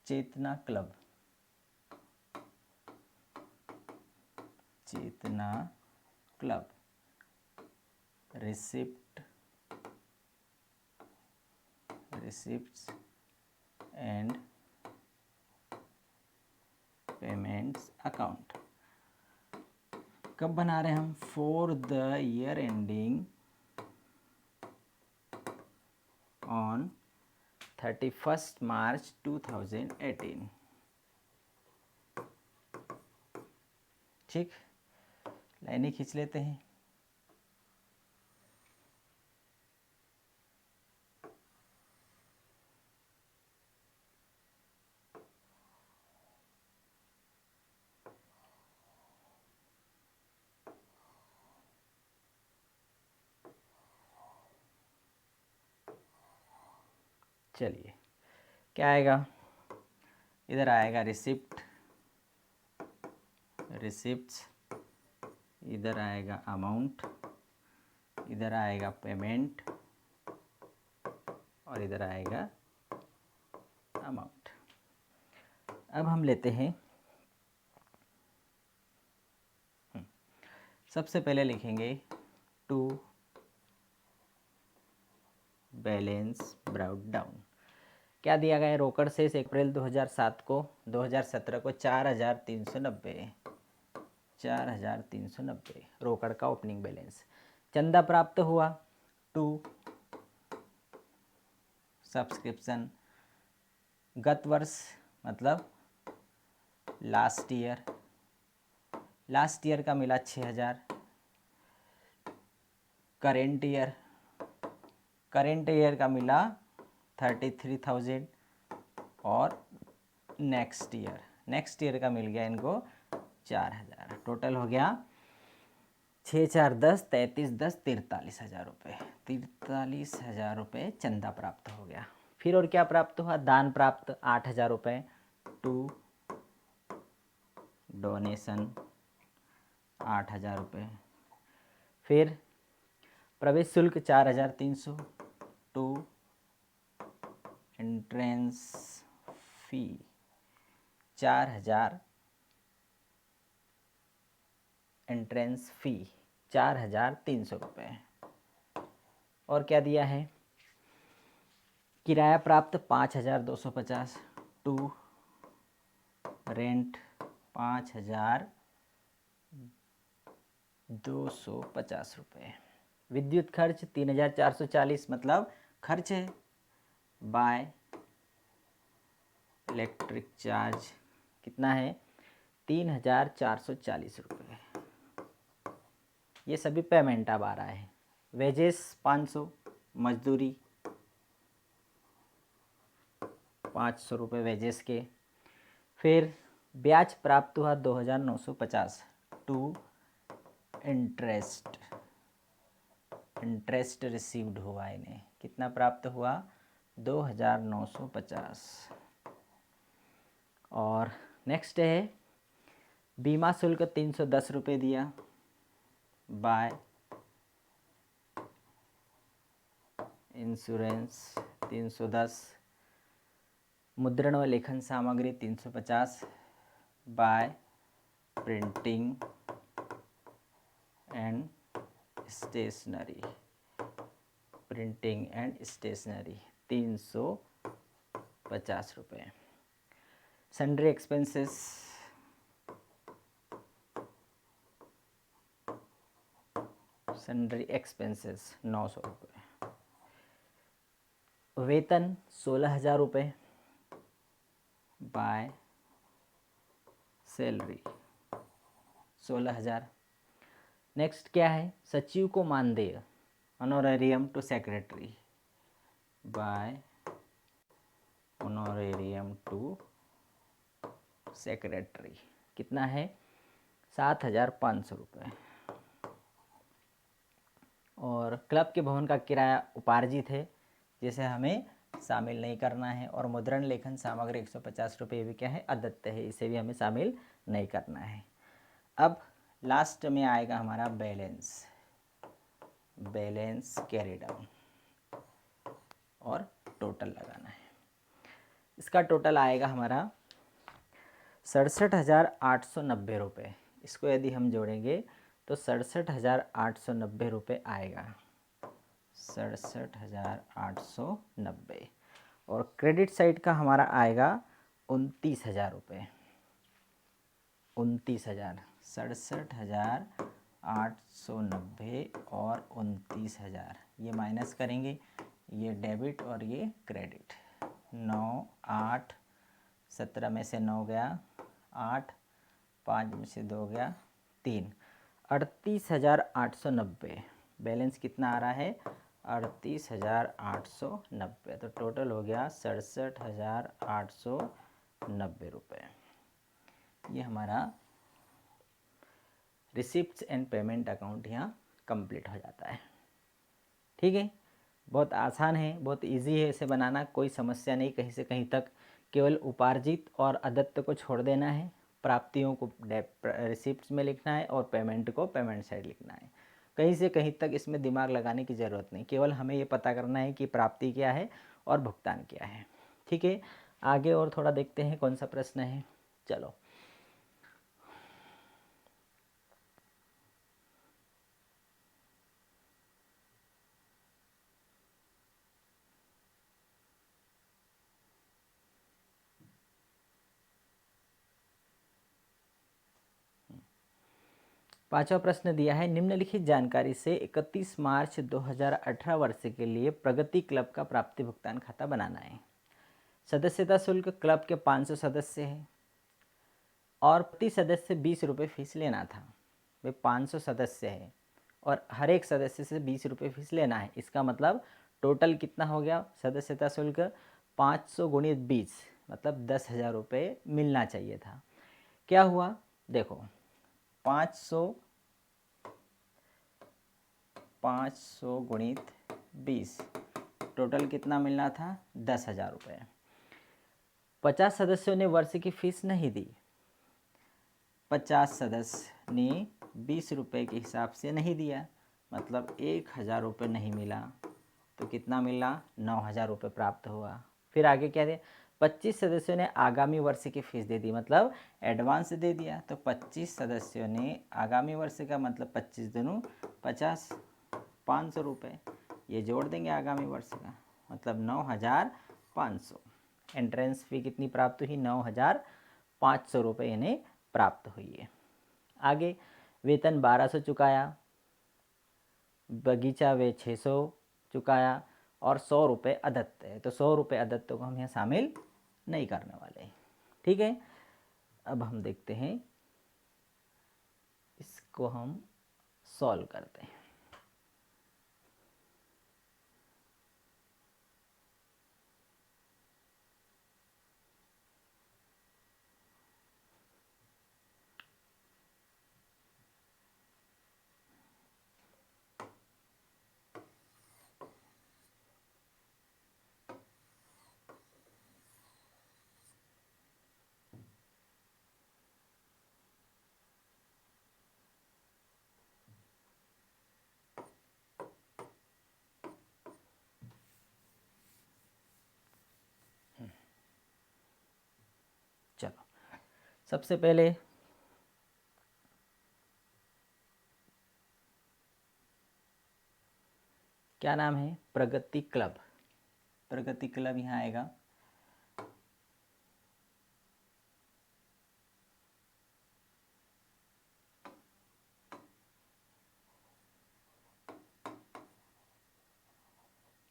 Chetna club, Chetna club receipts and payments account कब बना रहे हैं हम, for the year ending on 31 March 2018। ठीक, लाइनें खींच लेते हैं। चलिए क्या आएगा, इधर आएगा रिसिप्ट्स, इधर आएगा अमाउंट, इधर आएगा पेमेंट और इधर आएगा अमाउंट। अब हम लेते हैं, सबसे पहले लिखेंगे टू बैलेंस ब्राउट डाउन। क्या दिया गया है, रोकड़ शेष अप्रैल 2007 को 2017 को 4390, 4390 रोकड़ का ओपनिंग बैलेंस। चंदा प्राप्त हुआ टू सब्सक्रिप्शन, गत वर्ष मतलब लास्ट ईयर का मिला 6000, करेंट ईयर का मिला 33,000 और नेक्स्ट ईयर का मिल गया इनको 4000। टोटल हो गया 6 4 10 33 10 43,000 रुपये, 43,000 रुपये चंदा प्राप्त हो गया। फिर और क्या प्राप्त हुआ, दान प्राप्त 8,000 रुपये टू डोनेशन 8,000 रुपये। फिर प्रवेश शुल्क 4,300 to entrance fee 4,000, entrance fee 4,300 रुपये। और क्या दिया है, किराया प्राप्त 5,250 टू रेंट 5,250 रुपये। विद्युत खर्च 3,440 मतलब खर्च है, बाय इलेक्ट्रिक चार्ज कितना है 3,440 रुपये। ये सभी पेमेंट अब आ रहा है। वेजेस 500, मजदूरी 500 रुपये वेजेस के। फिर ब्याज प्राप्त हुआ 2,950 टू इंटरेस्ट रिसीव्ड हुआ इन्हें, कितना प्राप्त हुआ 2,950। और नेक्स्ट है बीमा शुल्क 310 रुपये दिया बाय इंश्योरेंस 310, मुद्रण व लेखन सामग्री 350 बाय प्रिंटिंग एंड स्टेशनरी 350 रुपये। सन्ड्री एक्सपेंसेस 900 रुपये। वेतन 16,000 रुपये बाय सैलरी 16,000। नेक्स्ट क्या है, सचिव को मानदेय honorarium to secretary by honorarium to secretary कितना है 7,500 रुपये। और क्लब के भवन का किराया उपार्जित है जिसे हमें शामिल नहीं करना है। और मुद्रण लेखन सामग्री 150 रुपये भी क्या है अदत्त है, इसे भी हमें शामिल नहीं करना है। अब लास्ट में आएगा हमारा बैलेंस, बैलेंस कैरी डाउन और टोटल लगाना है। इसका टोटल आएगा हमारा 67,890 रुपये। इसको यदि हम जोड़ेंगे तो 67,890 रुपये आएगा, 67,890। और क्रेडिट साइड का हमारा आएगा 29,000 रुपये, 29,000, 67,890 और 29,000, ये माइनस करेंगे, ये डेबिट और ये क्रेडिट। 9, 8, 17 में से 9 गया 8, 5 में से 2 गया 3, 38,890। बैलेंस कितना आ रहा है 38,890। तो टोटल हो गया 67,890 रुपये। ये हमारा रिसिप्ट्स एंड पेमेंट अकाउंट यहाँ कंप्लीट हो जाता है। ठीक है, बहुत आसान है, बहुत इजी है इसे बनाना, कोई समस्या नहीं कहीं से कहीं तक। केवल उपार्जित और अदत्त को छोड़ देना है, प्राप्तियों को रिसिप्ट्स में लिखना है और पेमेंट को पेमेंट साइड लिखना है। कहीं से कहीं तक इसमें दिमाग लगाने की ज़रूरत नहीं, केवल हमें ये पता करना है कि प्राप्ति क्या है और भुगतान क्या है। ठीक है, आगे और थोड़ा देखते हैं कौन सा प्रश्न है। चलो, पांचवा प्रश्न दिया है, निम्नलिखित जानकारी से 31 मार्च 2018 वर्ष के लिए प्रगति क्लब का प्राप्ति भुगतान खाता बनाना है। सदस्यता शुल्क क्लब के 500 सदस्य हैं और प्रति सदस्य 20 रुपये फीस लेना था। वे 500 सदस्य है और हर एक सदस्य से 20 रुपये फीस लेना है। इसका मतलब टोटल कितना हो गया सदस्यता शुल्क 500 गुणित 20 मतलब 10,000 रुपये मिलना चाहिए था। क्या हुआ देखो, 500 गुणित 20 टोटल कितना मिलना था 10,000 रुपये। 50 सदस्यों ने वर्ष की फीस नहीं दी, 50 सदस्य ने 20 रुपये के हिसाब से नहीं दिया, मतलब 1,000 रुपये नहीं मिला। तो कितना मिला 9,000 रुपये प्राप्त हुआ। फिर आगे क्या दे, 25 सदस्यों ने आगामी वर्ष की फीस दे दी, मतलब एडवांस दे दिया। तो 25 सदस्यों ने आगामी वर्ष का मतलब 25 दूनी 50, 500 रुपये, ये जोड़ देंगे आगामी वर्ष का, मतलब 9,500। एंट्रेंस फी कितनी प्राप्त हुई 9,500 रुपये इन्हें प्राप्त हुई है। आगे वेतन 1200 चुकाया, बगीचा वे 600 चुकाया और 100 रुपये अदत्त है। तो 100 रुपये अदत्त को हम यहाँ शामिल नहीं करने वाले। ठीक है, अब हम देखते हैं, इसको हम सॉल्व करते हैं। चलो, सबसे पहले क्या नाम है, प्रगति क्लब। प्रगति क्लब यहाँ आएगा।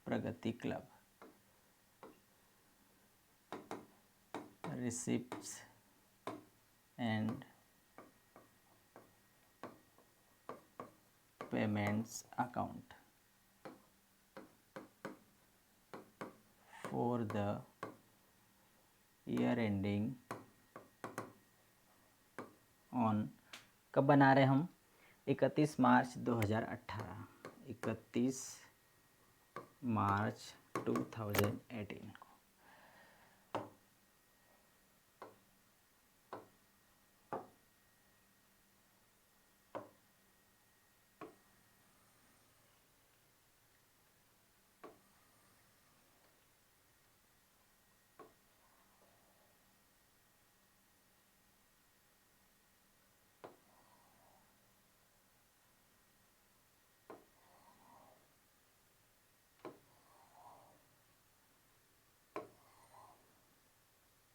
Pragati club receipts and payments account for the year ending on, कब बना रहे हम, 31 मार्च 2018, 31 मार्च 2018 को।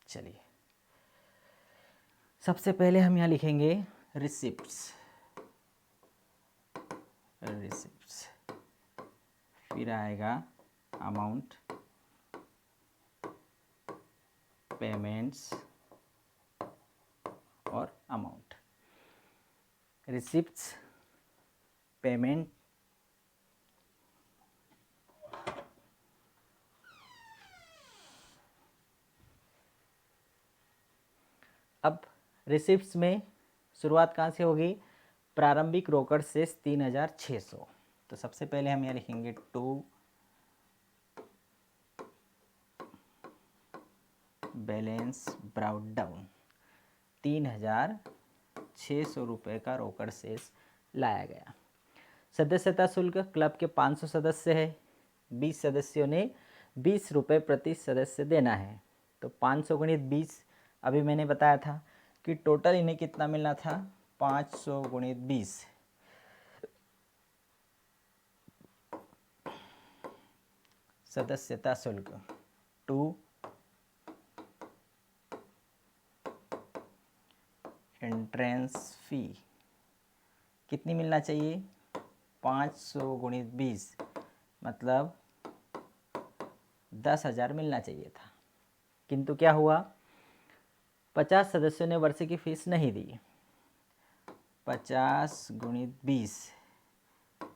चलिए, सबसे पहले हम यहाँ लिखेंगे रिसिप्ट्स, रिसिप्ट्स, फिर आएगा अमाउंट, पेमेंट्स और अमाउंट। रिसिप्ट्स, पेमेंट, अब रिसिप्ट्स में शुरुआत कहाँ से होगी, प्रारंभिक रोकड़ शेष 3600। तो सबसे पहले हम यहाँ लिखेंगे टू बैलेंस ब्राउट डाउन, 3600 रुपये का रोकड़ शेष लाया गया। सदस्यता शुल्क, क्लब के 500 सदस्य है, 20 सदस्यों ने 20 रुपये प्रति सदस्य देना है। तो 500 गुणित 20, अभी मैंने बताया था कि टोटल इन्हें कितना मिलना था, 500 गुणित 20, सदस्यता शुल्क टू एंट्रेंस फी कितनी मिलना चाहिए, 500 गुणित 20 मतलब 10,000 मिलना चाहिए था। किंतु क्या हुआ, 50 सदस्यों ने वर्ष की फीस नहीं दी। 50 गुणित 20,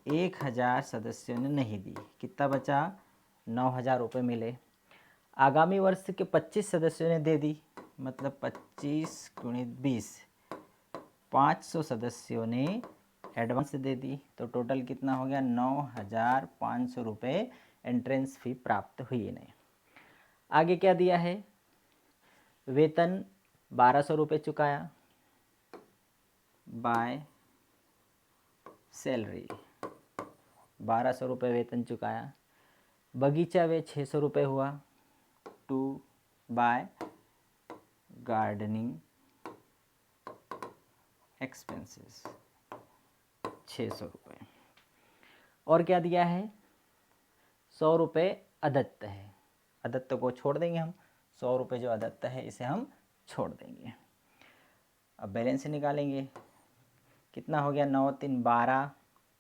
1000 सदस्यों ने नहीं दी, कितना बचा, 9,000 रुपये मिले। आगामी वर्ष के 25 सदस्यों ने दे दी, मतलब 25 गुणित 20, 500 सदस्यों ने एडवांस दे दी। तो टोटल कितना हो गया, 9,500 रुपये एंट्रेंस फी प्राप्त हुई इन्हें। आगे क्या दिया है, वेतन 1200 रुपये चुकाया, बाय सैलरी 1200 रुपये वेतन चुकाया। बगीचा वे 600 रुपये हुआ, टू बाय गार्डनिंग एक्सपेंसेस 600 रुपये। और क्या दिया है, 100 रुपये अदत्त है, अदत्त को छोड़ देंगे हम, 100 रुपये जो अदत्त है इसे हम छोड़ देंगे। अब बैलेंस निकालेंगे, कितना हो गया, 9 3 12,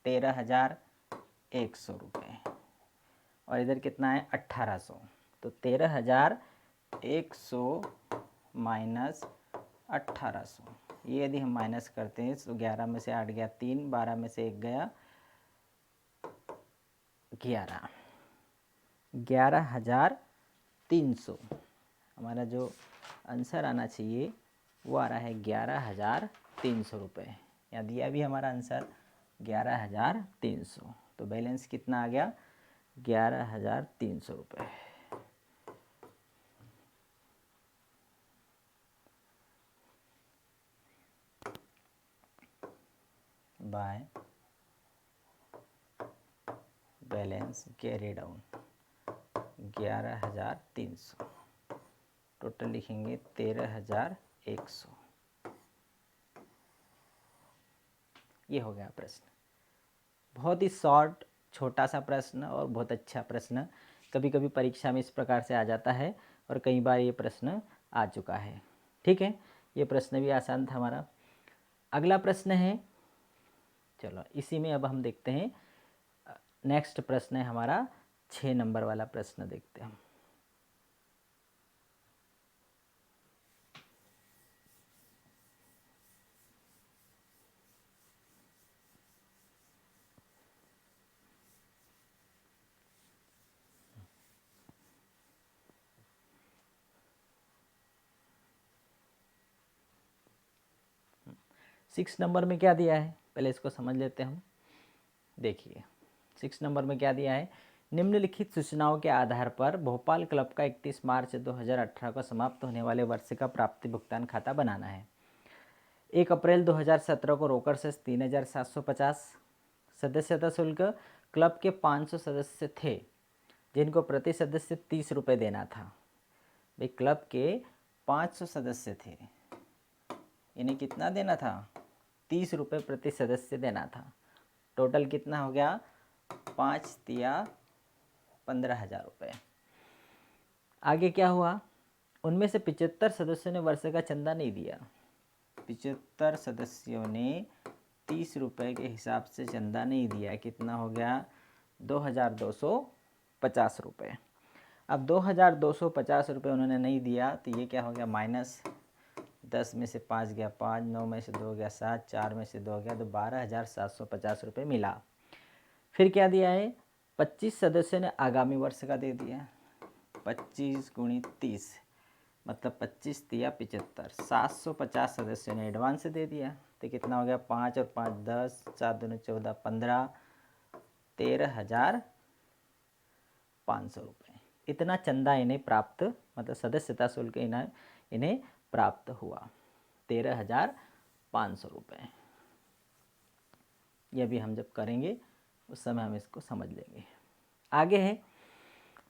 13,100 रुपये, और इधर कितना है 1800। तो 13,100 माइनस 1800, ये यदि हम माइनस करते हैं तो 11 में से 8 गया 3, 12 में से 1 गया 11, 11,300। हमारा जो आंसर आना चाहिए वो आ रहा है 11,300 रुपये। यहाँ दिया भी हमारा आंसर 11,300। तो बैलेंस कितना आ गया, 11,300 रुपये। By balance carry down 11,300, total लिखेंगे 13,100। ये हो गया प्रश्न, बहुत ही शॉर्ट छोटा सा प्रश्न और बहुत अच्छा प्रश्न। कभी कभी परीक्षा में इस प्रकार से आ जाता है और कई बार ये प्रश्न आ चुका है। ठीक है, ये प्रश्न भी आसान था हमारा। अगला प्रश्न है, चलो इसी में अब हम देखते हैं, नेक्स्ट प्रश्न है हमारा 6 नंबर वाला प्रश्न देखते हैं हम। 6 नंबर में क्या दिया है, पहले इसको समझ लेते हैं हम। देखिए 6 नंबर में क्या दिया है, निम्नलिखित सूचनाओं के आधार पर भोपाल क्लब का 31 मार्च 2018 को समाप्त होने वाले वर्ष का प्राप्ति भुगतान खाता बनाना है। 1 अप्रैल 2017 को रोकड़ से 3,750 सदस्यता शुल्क। क्लब के 500 सदस्य थे जिनको प्रति सदस्य 30 रुपये देना था। भाई क्लब के 500 सदस्य थे, इन्हें कितना देना था, 30 रुपये प्रति सदस्य देना था। टोटल कितना हो गया, 5 तिया 15,000 रुपये। आगे क्या हुआ, उनमें से 75 सदस्यों ने वर्ष का चंदा नहीं दिया। 75 सदस्यों ने 30 रुपये के हिसाब से चंदा नहीं दिया। कितना हो गया, 2,250 रुपये। अब 2,250 रुपये उन्होंने नहीं दिया तो ये क्या हो गया, माइनस 10 में से 5 गया 5, 9 में से 2 गया 7, 4 में से 2 गया तो 12,750 रुपये मिला। फिर क्या दिया है, 25 सदस्यों ने आगामी वर्ष का दे दिया। 25 गुणित 30 मतलब 25 दिया 75, 750 सदस्यों ने एडवांस दे दिया। तो कितना हो गया, 5 और 5 10, 4 दूनी 14, 15, 13,500 रुपये। इतना चंदा इन्हें प्राप्त, मतलब सदस्यता शुल्क इन्हें प्राप्त हुआ 13,500 रुपये। यह भी हम जब करेंगे उस समय हम इसको समझ लेंगे। आगे है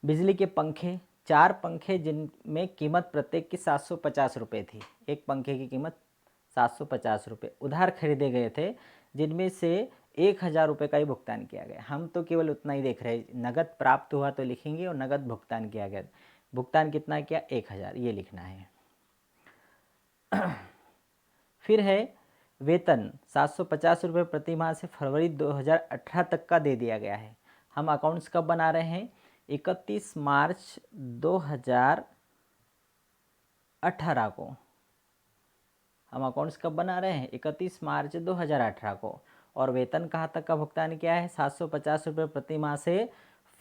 बिजली के पंखे, 4 पंखे जिनमें कीमत प्रत्येक की 750 रुपये थी। एक पंखे की कीमत 750 रुपये उधार खरीदे गए थे, जिनमें से 1,000 रुपये का ही भुगतान किया गया। हम तो केवल उतना ही देख रहे हैं, नगद प्राप्त हुआ तो लिखेंगे और नगद भुगतान किया गया। भुगतान कितना किया, 1,000, ये लिखना है। फिर है वेतन 750 रुपये प्रति माह से फरवरी 2018 तक का दे दिया गया है। हम अकाउंट्स कब बना रहे हैं, 31 मार्च 2018 को। हम अकाउंट्स कब बना रहे हैं, 31 मार्च 2018 को। और वेतन कहाँ तक का भुगतान किया है, 750 रुपये प्रति माह से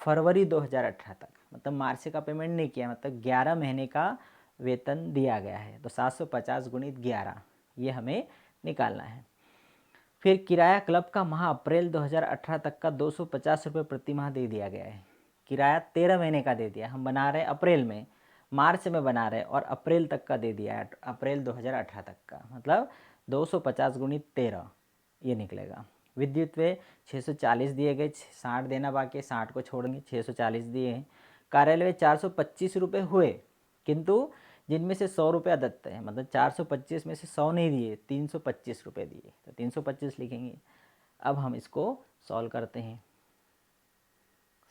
फरवरी 2018 तक, मतलब मार्च का पेमेंट नहीं किया, मतलब 11 महीने का वेतन दिया गया है। तो 750 गुणित 11 ये हमें निकालना है। फिर किराया क्लब का माह अप्रैल 2018 तक का 250 रुपये प्रति माह दे दिया गया है। किराया 13 महीने का दे दिया, हम बना रहे हैं अप्रैल में, मार्च में बना रहे और अप्रैल तक का दे दिया है, अप्रैल 2018 तक का, मतलब 250 गुणित 13 ये निकलेगा। विद्युत व्यय 640 दिए गए, 60 देना बाकी, 60 को छोड़ेंगे, 640 दिए हैं। कार्यालय में 425 रुपये हुए, किंतु जिनमें से 100 रुपये दत्त है, मतलब 425 में से 100 नहीं दिए, 325 रुपये दिए, तो 325 लिखेंगे। अब हम इसको सॉल्व करते हैं,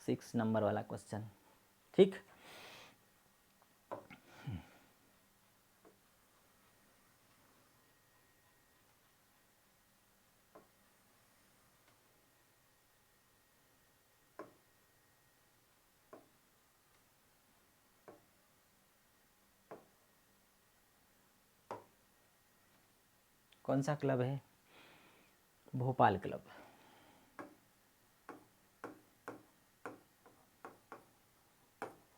6 नंबर वाला क्वेश्चन। ठीक, कौन सा क्लब है, Bhopal club.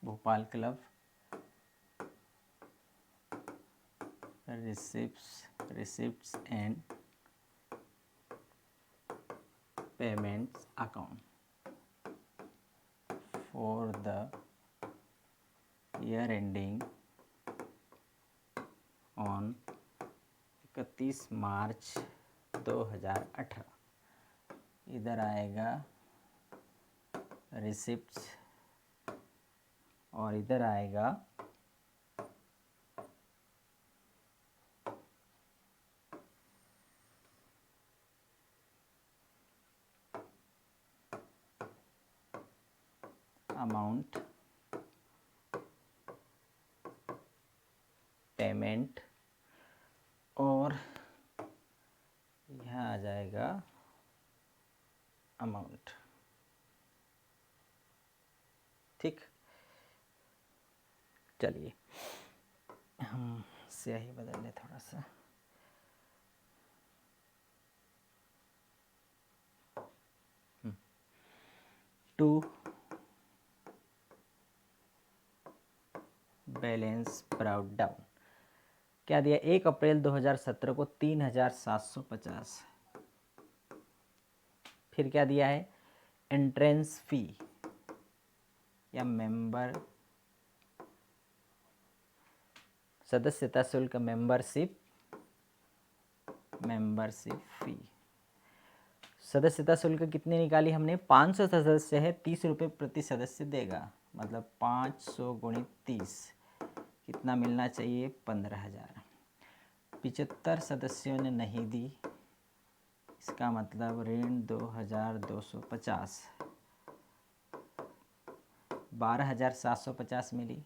Bhopal club receipts and payments account for the year ending on 31 March 2018। इधर आएगा रिसिप्ट्स और इधर आएगा अमाउंट पेमेंट और यहाँ आ जाएगा अमाउंट। ठीक, चलिए हम स्याही बदल लें थोड़ा सा। टू बैलेंस ब्राउट डाउन, क्या दिया, 1 अप्रैल 2017 को 3750। फिर क्या दिया है, एंट्रेंस फी या मेंबर सदस्यता शुल्क, मेंबरशिप फी। सदस्यता शुल्क कितनी निकाली हमने, 500 सदस्य है, 30 रुपये प्रति सदस्य देगा, मतलब 500 गुणित 30 कितना मिलना चाहिए, 15,000। 75 सदस्यों ने नहीं दी, इसका मतलब ऋण 2,250, 12,750 मिली।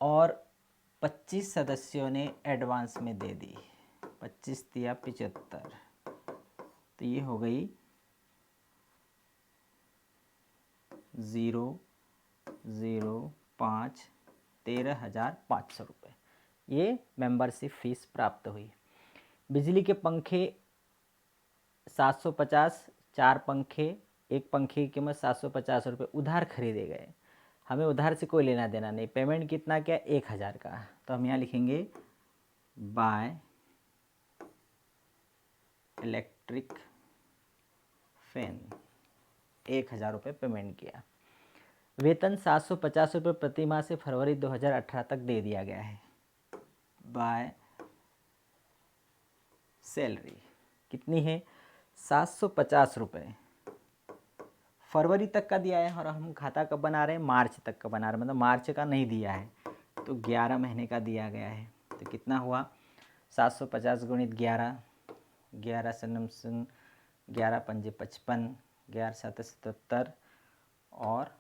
और 25 सदस्यों ने एडवांस में दे दी, 25 दिया 75, तो ये हो गई 0,0,5 13,500 रुपये, ये मेंबरशिप फीस प्राप्त हुई। बिजली के पंखे 750, 4 पंखे, एक पंखे की कीमत 750 रुपये उधार खरीदे गए। हमें उधार से कोई लेना देना नहीं, पेमेंट कितना क्या, 1,000 का। तो हम यहाँ लिखेंगे बाय इलेक्ट्रिक फैन, 1,000 रुपये पेमेंट किया। वेतन 750 रुपये प्रति माह से फरवरी 2018 तक दे दिया गया है। बाय सैलरी कितनी है, 750 रुपये फरवरी तक का दिया है, और हम खाता कब बना रहे हैं, मार्च तक का बना रहे हैं, मतलब मार्च का नहीं दिया है, तो 11 महीने का दिया गया है। तो कितना हुआ, 750 गुणित 11, 11 सनम सन 11 पंजे 55, 11 7 77 और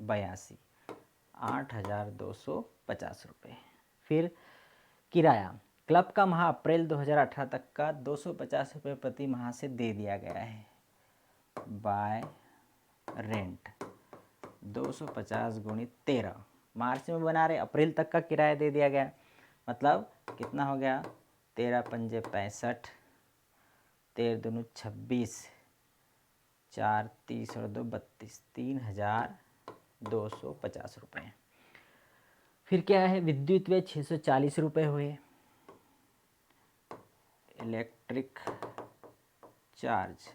82, 8,250 रुपये। फिर किराया, क्लब का माह अप्रैल 2018 तक का 250 रुपये प्रति माह से दे दिया गया है। बाय रेंट 250 गुणित 13, मार्च में बना रहे, अप्रैल तक का किराया दे दिया गया, मतलब कितना हो गया, 13 पंजे 65, 13 दूनी 26, 4 30 और 2 32, 3,250 रुपये। फिर क्या है, विद्युत व्यय 640 रुपये हुए, इलेक्ट्रिक चार्ज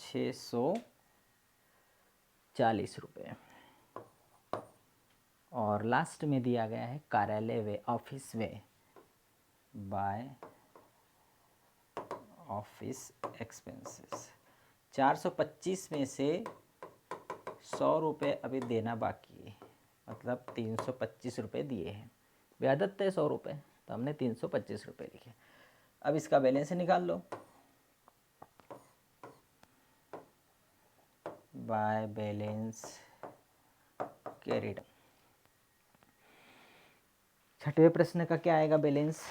640 रुपये, और लास्ट में दिया गया है कार्यालय व्यय, ऑफिस व्यय, बाय ऑफिस एक्सपेंसेस। 425 में से 100 रुपये अभी देना बाकी है, मतलब 325 रुपये दिए हैं, ब्यादत है 100 रुपये, तो हमने 325 रुपये लिखे। अब इसका बैलेंस निकाल लो, बाय बैलेंस कैरिड। छठवें प्रश्न का क्या आएगा बैलेंस,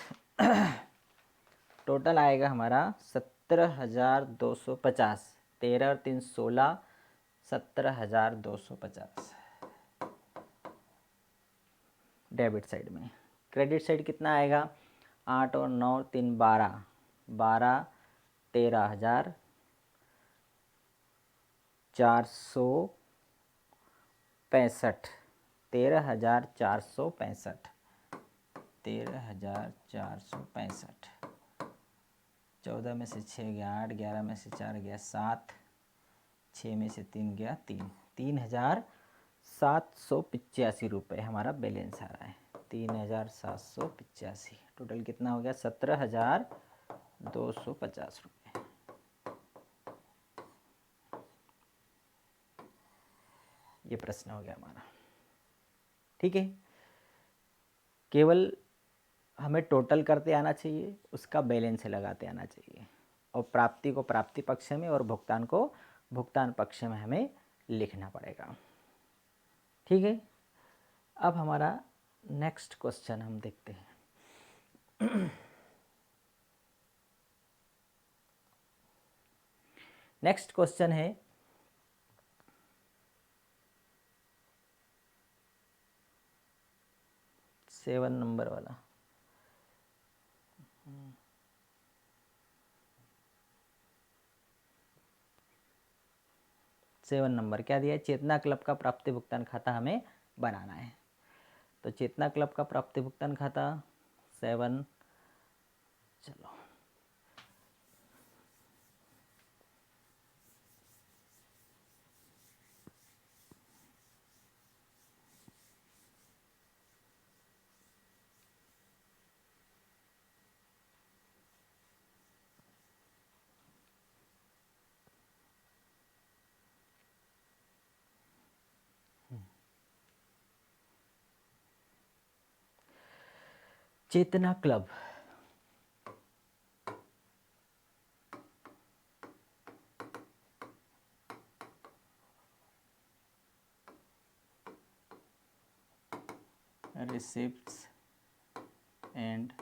टोटल आएगा हमारा 17,250, 13 और 3 16, 17,250 डेबिट साइड में। क्रेडिट साइड कितना आएगा, 8 और 9 3 12, 12 13,465, 13,465, 13,465, 14 में से 6 गया 8, 11 में से 4 गया 7, 6 में से 3 गया 3, 3,785 रुपये हमारा बैलेंस आ रहा है, 3,785। टोटल कितना हो गया, 17,250 रुपये। ये प्रश्न हो गया हमारा, ठीक है। केवल हमें टोटल करते आना चाहिए, उसका बैलेंस लगाते आना चाहिए, और प्राप्ति को प्राप्ति पक्ष में और भुगतान को भुगतान पक्ष में हमें लिखना पड़ेगा, ठीक है। अब हमारा नेक्स्ट क्वेश्चन हम देखते हैं। नेक्स्ट क्वेश्चन है, सेवन नंबर वाला, सेवन नंबर क्या दिया है, चेतना क्लब का प्राप्ति भुगतान खाता हमें बनाना है। तो चेतना क्लब का प्राप्ति भुगतान खाता 7, चलो चेतना club receipts and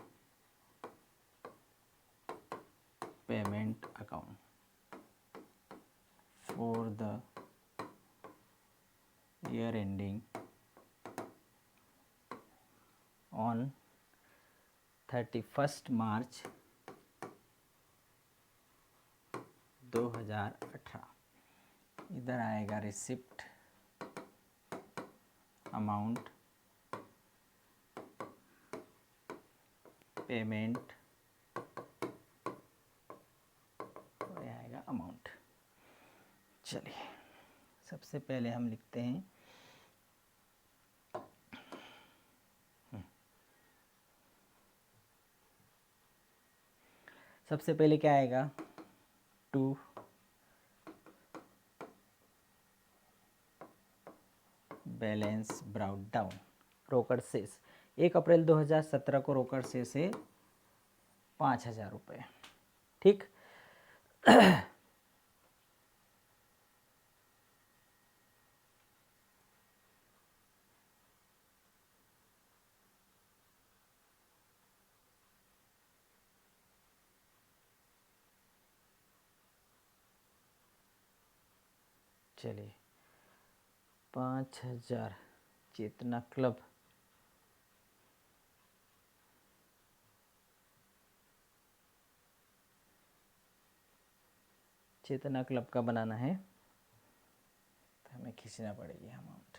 payment account for the year ending on 31st March 2018। इधर आएगा रिसिप्ट, अमाउंट, पेमेंट और ये आएगा अमाउंट। चलिए सबसे पहले हम लिखते हैं सबसे पहले क्या आएगा, टू बैलेंस ब्राउट डाउन, रोकड़ शेष 1 अप्रैल 2017 को रोकड़ शेष है 5,000 रुपये। ठीक, चलिए 5,000 चेतना क्लब का बनाना है तो हमें खींचना पड़ेगी अमाउंट।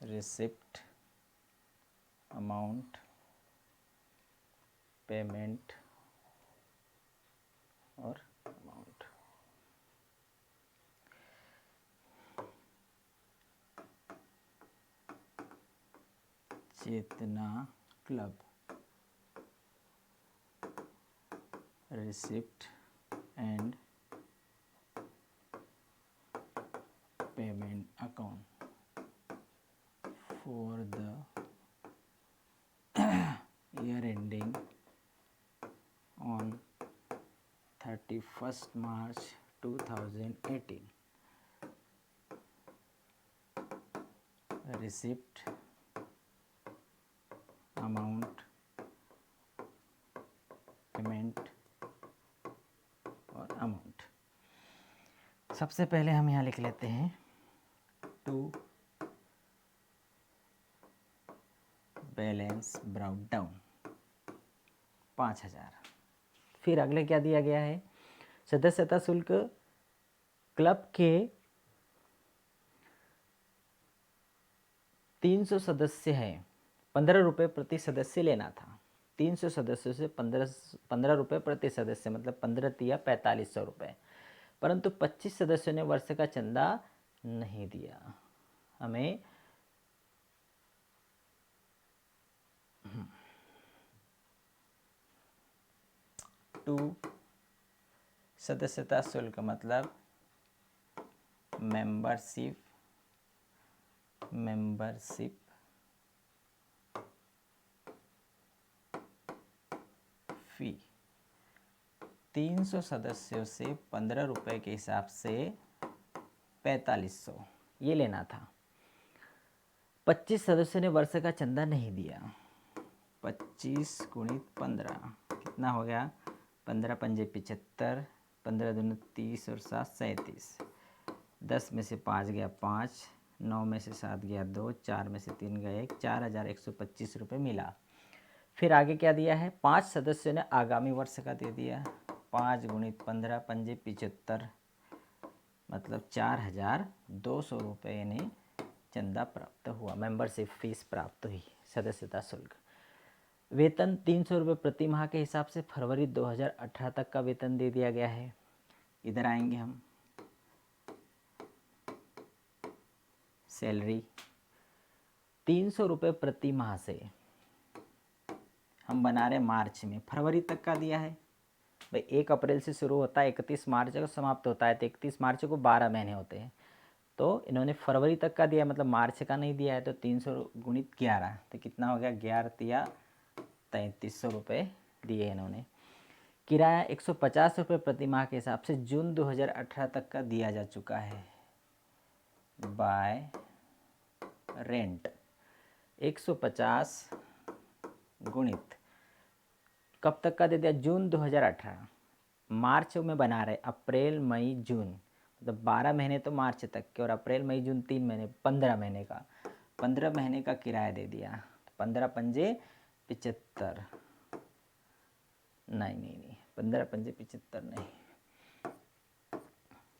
रिसिप्ट, अमाउंट, पेमेंट और amount. Chetna Club receipt and payment account for the year ending on 31st March 2018। receipt, amount, payment और अमाउंट। सबसे पहले हम यहाँ लिख लेते हैं टू बैलेंस ब्राउट डाउन 5,000। फिर अगले क्या दिया गया है, सदस्यता शुल्क क्लब के 300 सदस्य हैं, 15 रुपये प्रति सदस्य लेना था। 300 सदस्यों से 15 रुपये प्रति सदस्य, मतलब 15 तिया 4500 रुपये, परंतु 25 सदस्यों ने वर्ष का चंदा नहीं दिया। हमें टू सदस्यता शुल्क मतलब मेंबरशिप फी 300 सदस्यों से 15 रुपये के हिसाब से 4500 ये लेना था। 25 सदस्यों ने वर्ष का चंदा नहीं दिया। 25 गुणित 15 कितना हो गया, 15 पंजे 75, 15 दूनी 30 और 7 37, 10 में से 5 गया 5, 9 में से 7 गया 2, 4 में से 3 गया 1, 4,125 रुपये मिला। फिर आगे क्या दिया है, 5 सदस्यों ने आगामी वर्ष का दे दिया, 5 गुणित 15 पंजे 75, मतलब 4,200 रुपये इन्हें चंदा प्राप्त हुआ, मेंबरशिप फीस प्राप्त हुई, सदस्यता शुल्क। वेतन 300 रुपये प्रति माह के हिसाब से फरवरी 2018 तक का वेतन दे दिया गया है। इधर आएंगे हम, सैलरी 300 रुपये प्रति माह से हम बना रहे मार्च में, फरवरी तक का दिया है भाई। 1 अप्रैल से शुरू होता है, 31 मार्च को समाप्त होता है, तो 31 मार्च को 12 महीने होते हैं, तो इन्होंने फरवरी तक का दिया, मतलब मार्च का नहीं दिया है, तो 300 गुणित 11, तो कितना हो गया, 11 3300 रुपये दिए इन्होंने। किराया 150 रुपये प्रति माह के हिसाब से जून 2018 तक का दिया जा चुका है बाय रेंट। 150 गुणित कब तक का दे दिया, जून 2018, मार्च में बना रहे, अप्रैल मई जून, मतलब 12 महीने तो मार्च तक के, और अप्रैल मई जून 3 महीने, 15 महीने का, 15 महीने का किराया दे दिया। 15 पंजे 75, नहीं 15 पंजे 75 नहीं,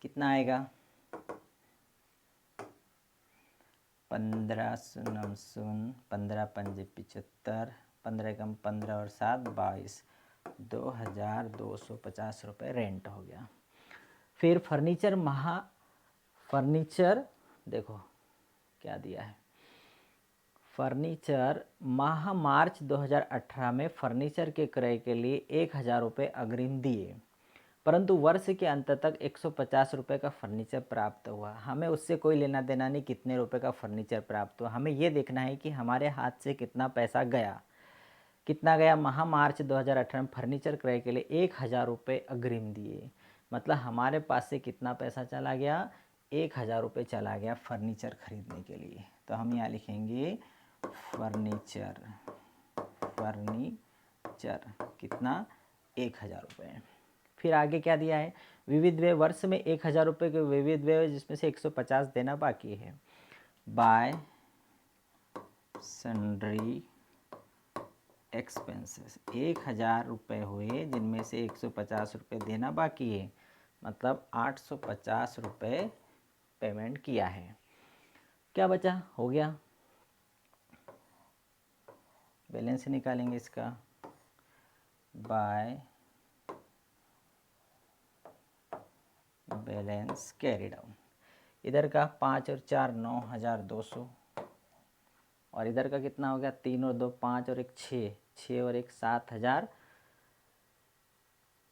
कितना आएगा, 15 शून्य शून्य, 15 पंजे 75, 15 कम 15 और 7 22, 2,250 रुपये रेंट हो गया। फिर फर्नीचर देखो क्या दिया है, फर्नीचर माह मार्च 2018 में फर्नीचर के क्रय के लिए 1,000 रुपये अग्रिम दिए, परंतु वर्ष के अंत तक 150 रुपये का फर्नीचर प्राप्त हुआ। हमें उससे कोई लेना देना नहीं कितने रुपए का फर्नीचर प्राप्त हुआ, हमें ये देखना है कि हमारे हाथ से कितना पैसा गया। कितना गया, माह मार्च 2018 में फर्नीचर क्रय के लिए 1,000 रुपये अग्रिम दिए, मतलब हमारे पास से कितना पैसा चला गया, 1,000 रुपये चला गया फर्नीचर खरीदने के लिए। तो हम यहाँ लिखेंगे फर्नीचर कितना, 1,000 रुपये। फिर आगे क्या दिया है, विविध व्यय, वर्ष में 1,000 रुपये के विविध व्यय जिसमें से 150 देना बाकी है, बाय सन्ड्री एक्सपेंसेस। 1,000 रुपये हुए जिनमें से 150 रुपये देना बाकी है, मतलब 850 रुपये पेमेंट किया है। क्या बचा, हो गया, बैलेंस निकालेंगे इसका, बाय बैलेंस कैरी डाउन। इधर का 5 और 4 9,200, और इधर का कितना हो गया, 3 और 2 5 और 1 6, 6 और 1 7,000,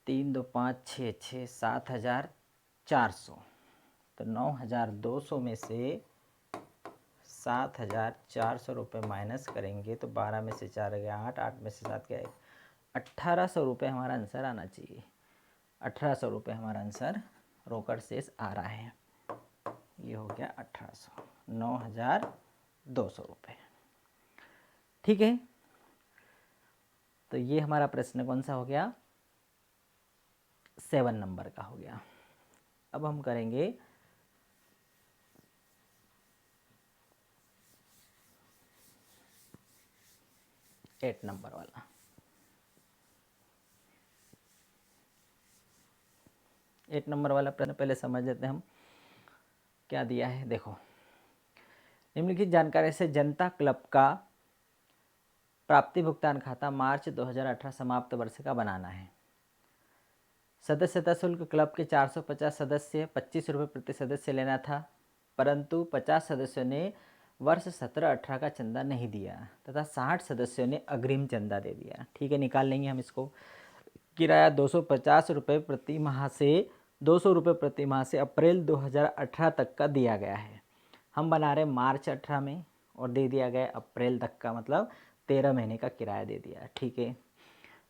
3 2 5 6 6 7,400। तो 9,200 में से 7,400 रुपये माइनस करेंगे तो 12 में से 4 गया 8, 8 में से 7 गया 1, 1,800 रुपये हमारा आंसर आना चाहिए। 1,800 रुपये हमारा आंसर रोकड़ शेष आ रहा है। ये हो गया 1,800, 9,200 रुपये। ठीक है, तो ये हमारा प्रश्न कौन सा हो गया, 7 नंबर का हो गया। अब हम करेंगे 8 नंबर वाला। 8 नंबर वाला प्रश्न पहले समझ लेते हैं हम, क्या दिया है। देखो, निम्नलिखित जानकारी से जनता क्लब का प्राप्ति भुगतान खाता मार्च 2018 समाप्त वर्ष का बनाना है। सदस्यता शुल्क क्लब के 450 सदस्य 25 रुपये प्रति सदस्य लेना था, परंतु 50 सदस्यों ने वर्ष 17-18 का चंदा नहीं दिया तथा 60 सदस्यों ने अग्रिम चंदा दे दिया। ठीक है, निकाल लेंगे हम इसको। किराया 250 रुपये प्रति माह से 200 रुपये प्रति माह से अप्रैल 2018 तक का दिया गया है। हम बना रहे मार्च 18 में और दे दिया गया अप्रैल तक का, मतलब 13 महीने का किराया दे दिया। ठीक है,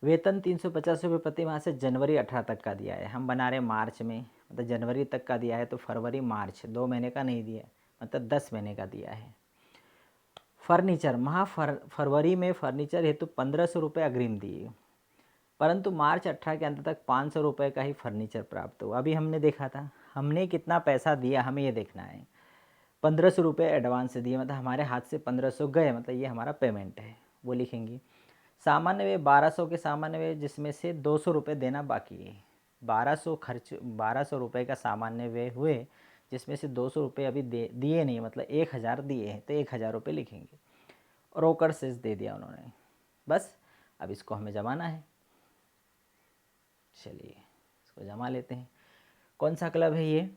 वेतन 350 रुपये प्रति माह से जनवरी 18 तक का दिया है। हम बना रहे मार्च में, मतलब जनवरी तक का दिया है तो फरवरी मार्च 2 महीने का नहीं दिया, मतलब 10 महीने का दिया है। फर्नीचर फरवरी में फर्नीचर हेतु 1,500 रुपये अग्रिम दिए, परंतु मार्च 18 के अंत तक 500 रुपये का ही फर्नीचर प्राप्त हुआ। अभी हमने देखा था हमने कितना पैसा दिया, हमें ये देखना है। 1,500 रुपये एडवांस दिए, मतलब हमारे हाथ से 1,500 गए, मतलब ये हमारा पेमेंट है, वो लिखेंगे। सामान्य व्यय 1200 के सामान्य व्यय जिसमें से 200 रुपये देना बाकी है। 1200 रुपये का सामान्य व्यय हुए जिसमें से 200 रुपये अभी दिए नहीं, मतलब 1000 दिए हैं तो 1000 रुपये लिखेंगे। रोकड़ शेष दे दिया उन्होंने, बस अब इसको हमें जमाना है। चलिए इसको जमा लेते हैं। कौन सा क्लब है ये?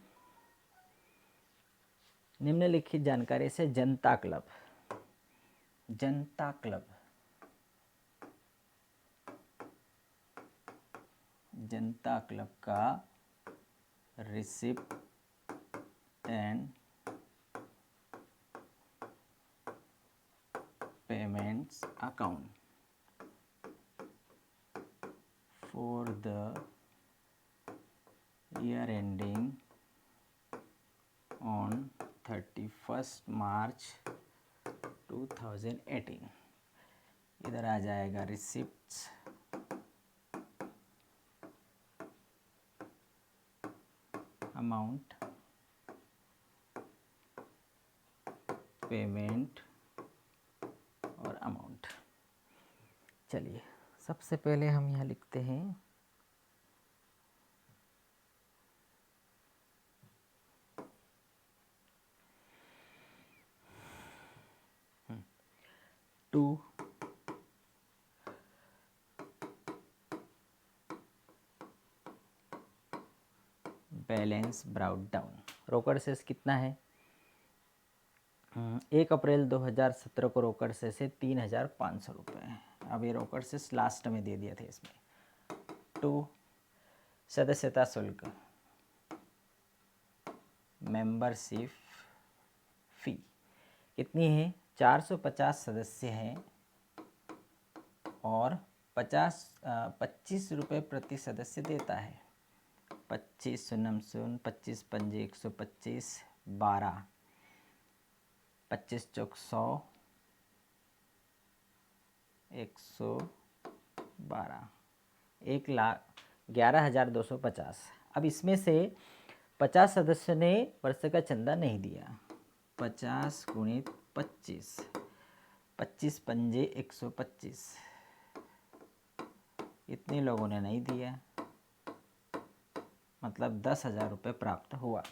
निम्नलिखित जानकारी से जनता क्लब, जनता क्लब, जनता क्लब का receipt and payments account for the year ending on 31st March 2018। इधर आ जाएगा रिसिप्ट्स, अमाउंट, पेमेंट और अमाउंट। चलिए सबसे पहले हम यहाँ लिखते हैं टू बैलेंस ब्राउट डाउन। रोकड़ शेष कितना है? 1 अप्रैल 2017 को रोकड़ शेष है 3500 रुपये। अब ये रोकड़ शेष लास्ट में दे दिया था इसमें। टू सदस्यता शुल्क, मेंबरशिप फी कितनी है? 450 सदस्य हैं और 25 रुपये प्रति सदस्य देता है। 25 शून्य शून्य 25 पंजे 125 12 25 चौक 100 112 1,11,250। अब इसमें से 50 सदस्यों ने वर्ष का चंदा नहीं दिया। 50 गुणित 25, 25 पंजे 125, इतने लोगों ने नहीं दिया, मतलब 10,000 रुपये प्राप्त हुआ।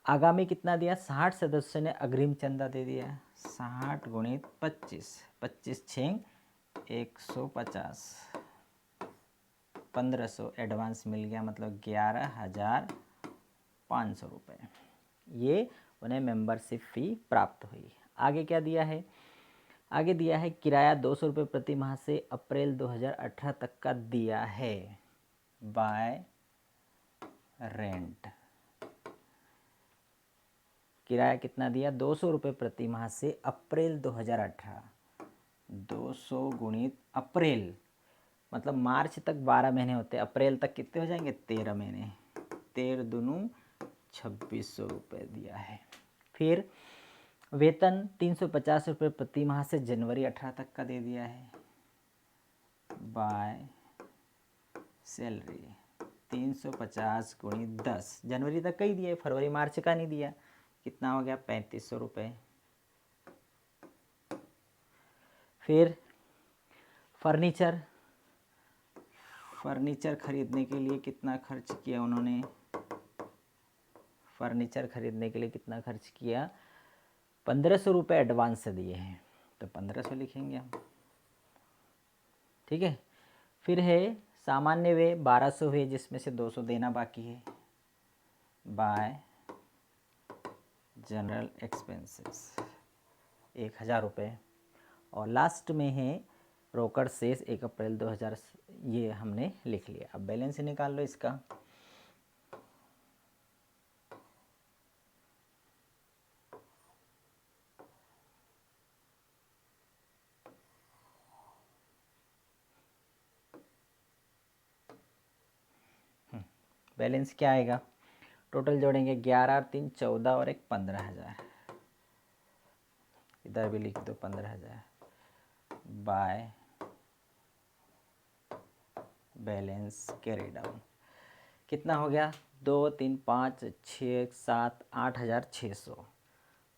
आगामी कितना दिया? 60 सदस्यों ने अग्रिम चंदा दे दिया। 60 गुणित 25, 25 छः 150, 1500 एडवांस मिल गया, मतलब 11,500 रुपये। ये उन्हें मेंबरशिप फ़ी प्राप्त हुई। आगे क्या दिया है? आगे दिया है किराया 200 रुपये प्रति माह से अप्रैल 2018 तक का दिया है बाय रेंट। किराया कितना दिया? 200 रुपये प्रति माह से अप्रैल 2018। 200 गुणित अप्रैल, मतलब मार्च तक 12 महीने होते हैं, अप्रैल तक कितने हो जाएंगे? 13 महीने। 13 दूनू 2600 रुपये दिया है। फिर वेतन 350 रुपये प्रति माह से जनवरी 18 तक का दे दिया है बाय सैलरी। 350 गुणित 10, जनवरी तक का ही दिया है, फरवरी मार्च का नहीं दिया। कितना हो गया? 3500 रुपये। फिर फर्नीचर, फर्नीचर खरीदने के लिए कितना खर्च किया उन्होंने? फर्नीचर खरीदने के लिए कितना खर्च किया? 1500 रुपये एडवांस दिए हैं, तो 1500 लिखेंगे हम। ठीक है। फिर है सामान्य व्यय 1200 हुए जिसमें से 200 देना बाकी है बाय जनरल एक्सपेंसेस 1000 रुपये। और लास्ट में है रोकड़ शेष 1 अप्रैल 2000, ये हमने लिख लिया। अब बैलेंस निकाल लो इसका। बैलेंस क्या आएगा? टोटल जोड़ेंगे 11 और 3 14 और 1 15,000। इधर भी लिख दो 15,000 बाय बैलेंस कैरी डाउन। कितना हो गया? 2 3 5 6 7 8,600।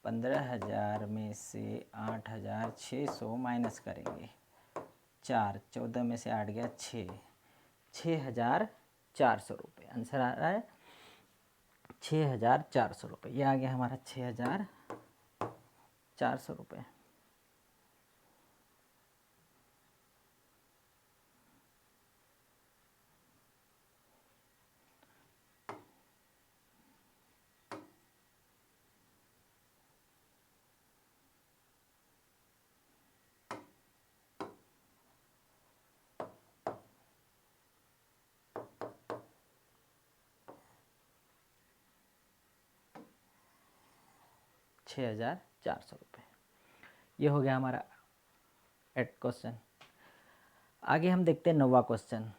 15,000 में से 8,600 माइनस करेंगे 4, 14 में से 8 गया 6, 6,400 रुपये। आंसर आ रहा है 6,400 रुपये। ये आ गया हमारा 6,400 रुपये। ₹6,400। ये हो गया हमारा 8 क्वेश्चन। आगे हम देखते हैं 9वां क्वेश्चन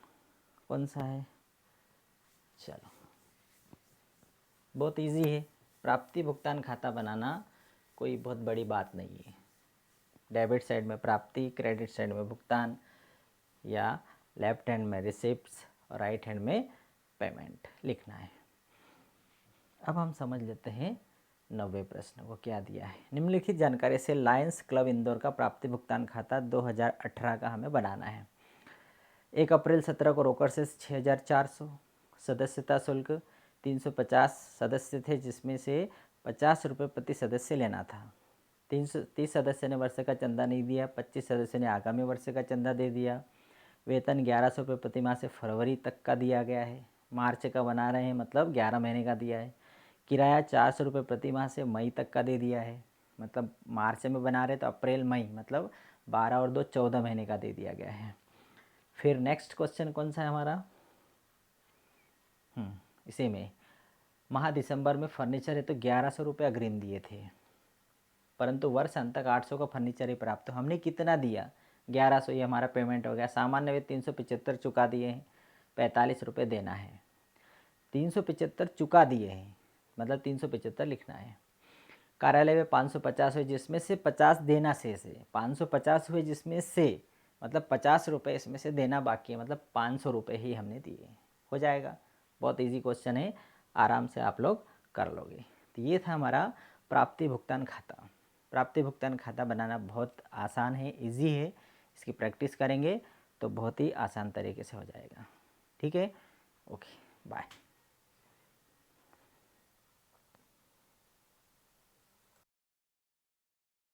कौन सा है। चलो, बहुत इजी है। प्राप्ति भुगतान खाता बनाना कोई बहुत बड़ी बात नहीं है। डेबिट साइड में प्राप्ति, क्रेडिट साइड में भुगतान, या लेफ्ट हैंड में रिसिप्ट्स और राइट हैंड में पेमेंट लिखना है। अब हम समझ लेते हैं 9वें प्रश्न को क्या दिया है। निम्नलिखित जानकारी से लायंस क्लब इंदौर का प्राप्ति भुगतान खाता 2018 का हमें बनाना है। 1 अप्रैल 17 को रोकड़ से 6,400, सदस्यता शुल्क 350 सदस्य थे, जिसमें से 50 रुपये प्रति सदस्य लेना था। 30 सदस्य ने वर्ष का चंदा नहीं दिया, 25 सदस्य ने आगामी वर्ष का चंदा दे दिया। वेतन 1100 रुपये प्रति माह से फरवरी तक का दिया गया है। मार्च का बना रहे हैं, मतलब 11 महीने का दिया है। किराया 400 रुपये प्रति माह से मई तक का दे दिया है, मतलब मार्च में बना रहे तो अप्रैल मई, मतलब 12 और 2 14 महीने का दे दिया गया है। फिर नेक्स्ट क्वेश्चन कौन सा है हमारा, इसी में माह दिसंबर में फर्नीचर है तो 1100 रुपये अग्रिम दिए थे, परंतु वर्ष अंत तक 800 का फर्नीचर ही प्राप्त। तो हमने कितना दिया, 1100, ये हमारा पेमेंट हो गया। सामान्य वेतन 375 चुका दिए हैं, 45 रुपये देना है। 375 चुका दिए हैं, मतलब 375 लिखना है। कार्यालय में 550 हुए, जिसमें से 50 देना शेष है। 550 हुए जिसमें से, मतलब 50 रुपये इसमें से देना बाकी है, मतलब 500 रुपये ही हमने दिए। हो जाएगा। बहुत इजी क्वेश्चन है, आराम से आप लोग कर लोगे। तो ये था हमारा प्राप्ति भुगतान खाता। प्राप्ति भुगतान खाता बनाना बहुत आसान है, इजी है। इसकी प्रैक्टिस करेंगे तो बहुत ही आसान तरीके से हो जाएगा। ठीक है, ओके, बाय।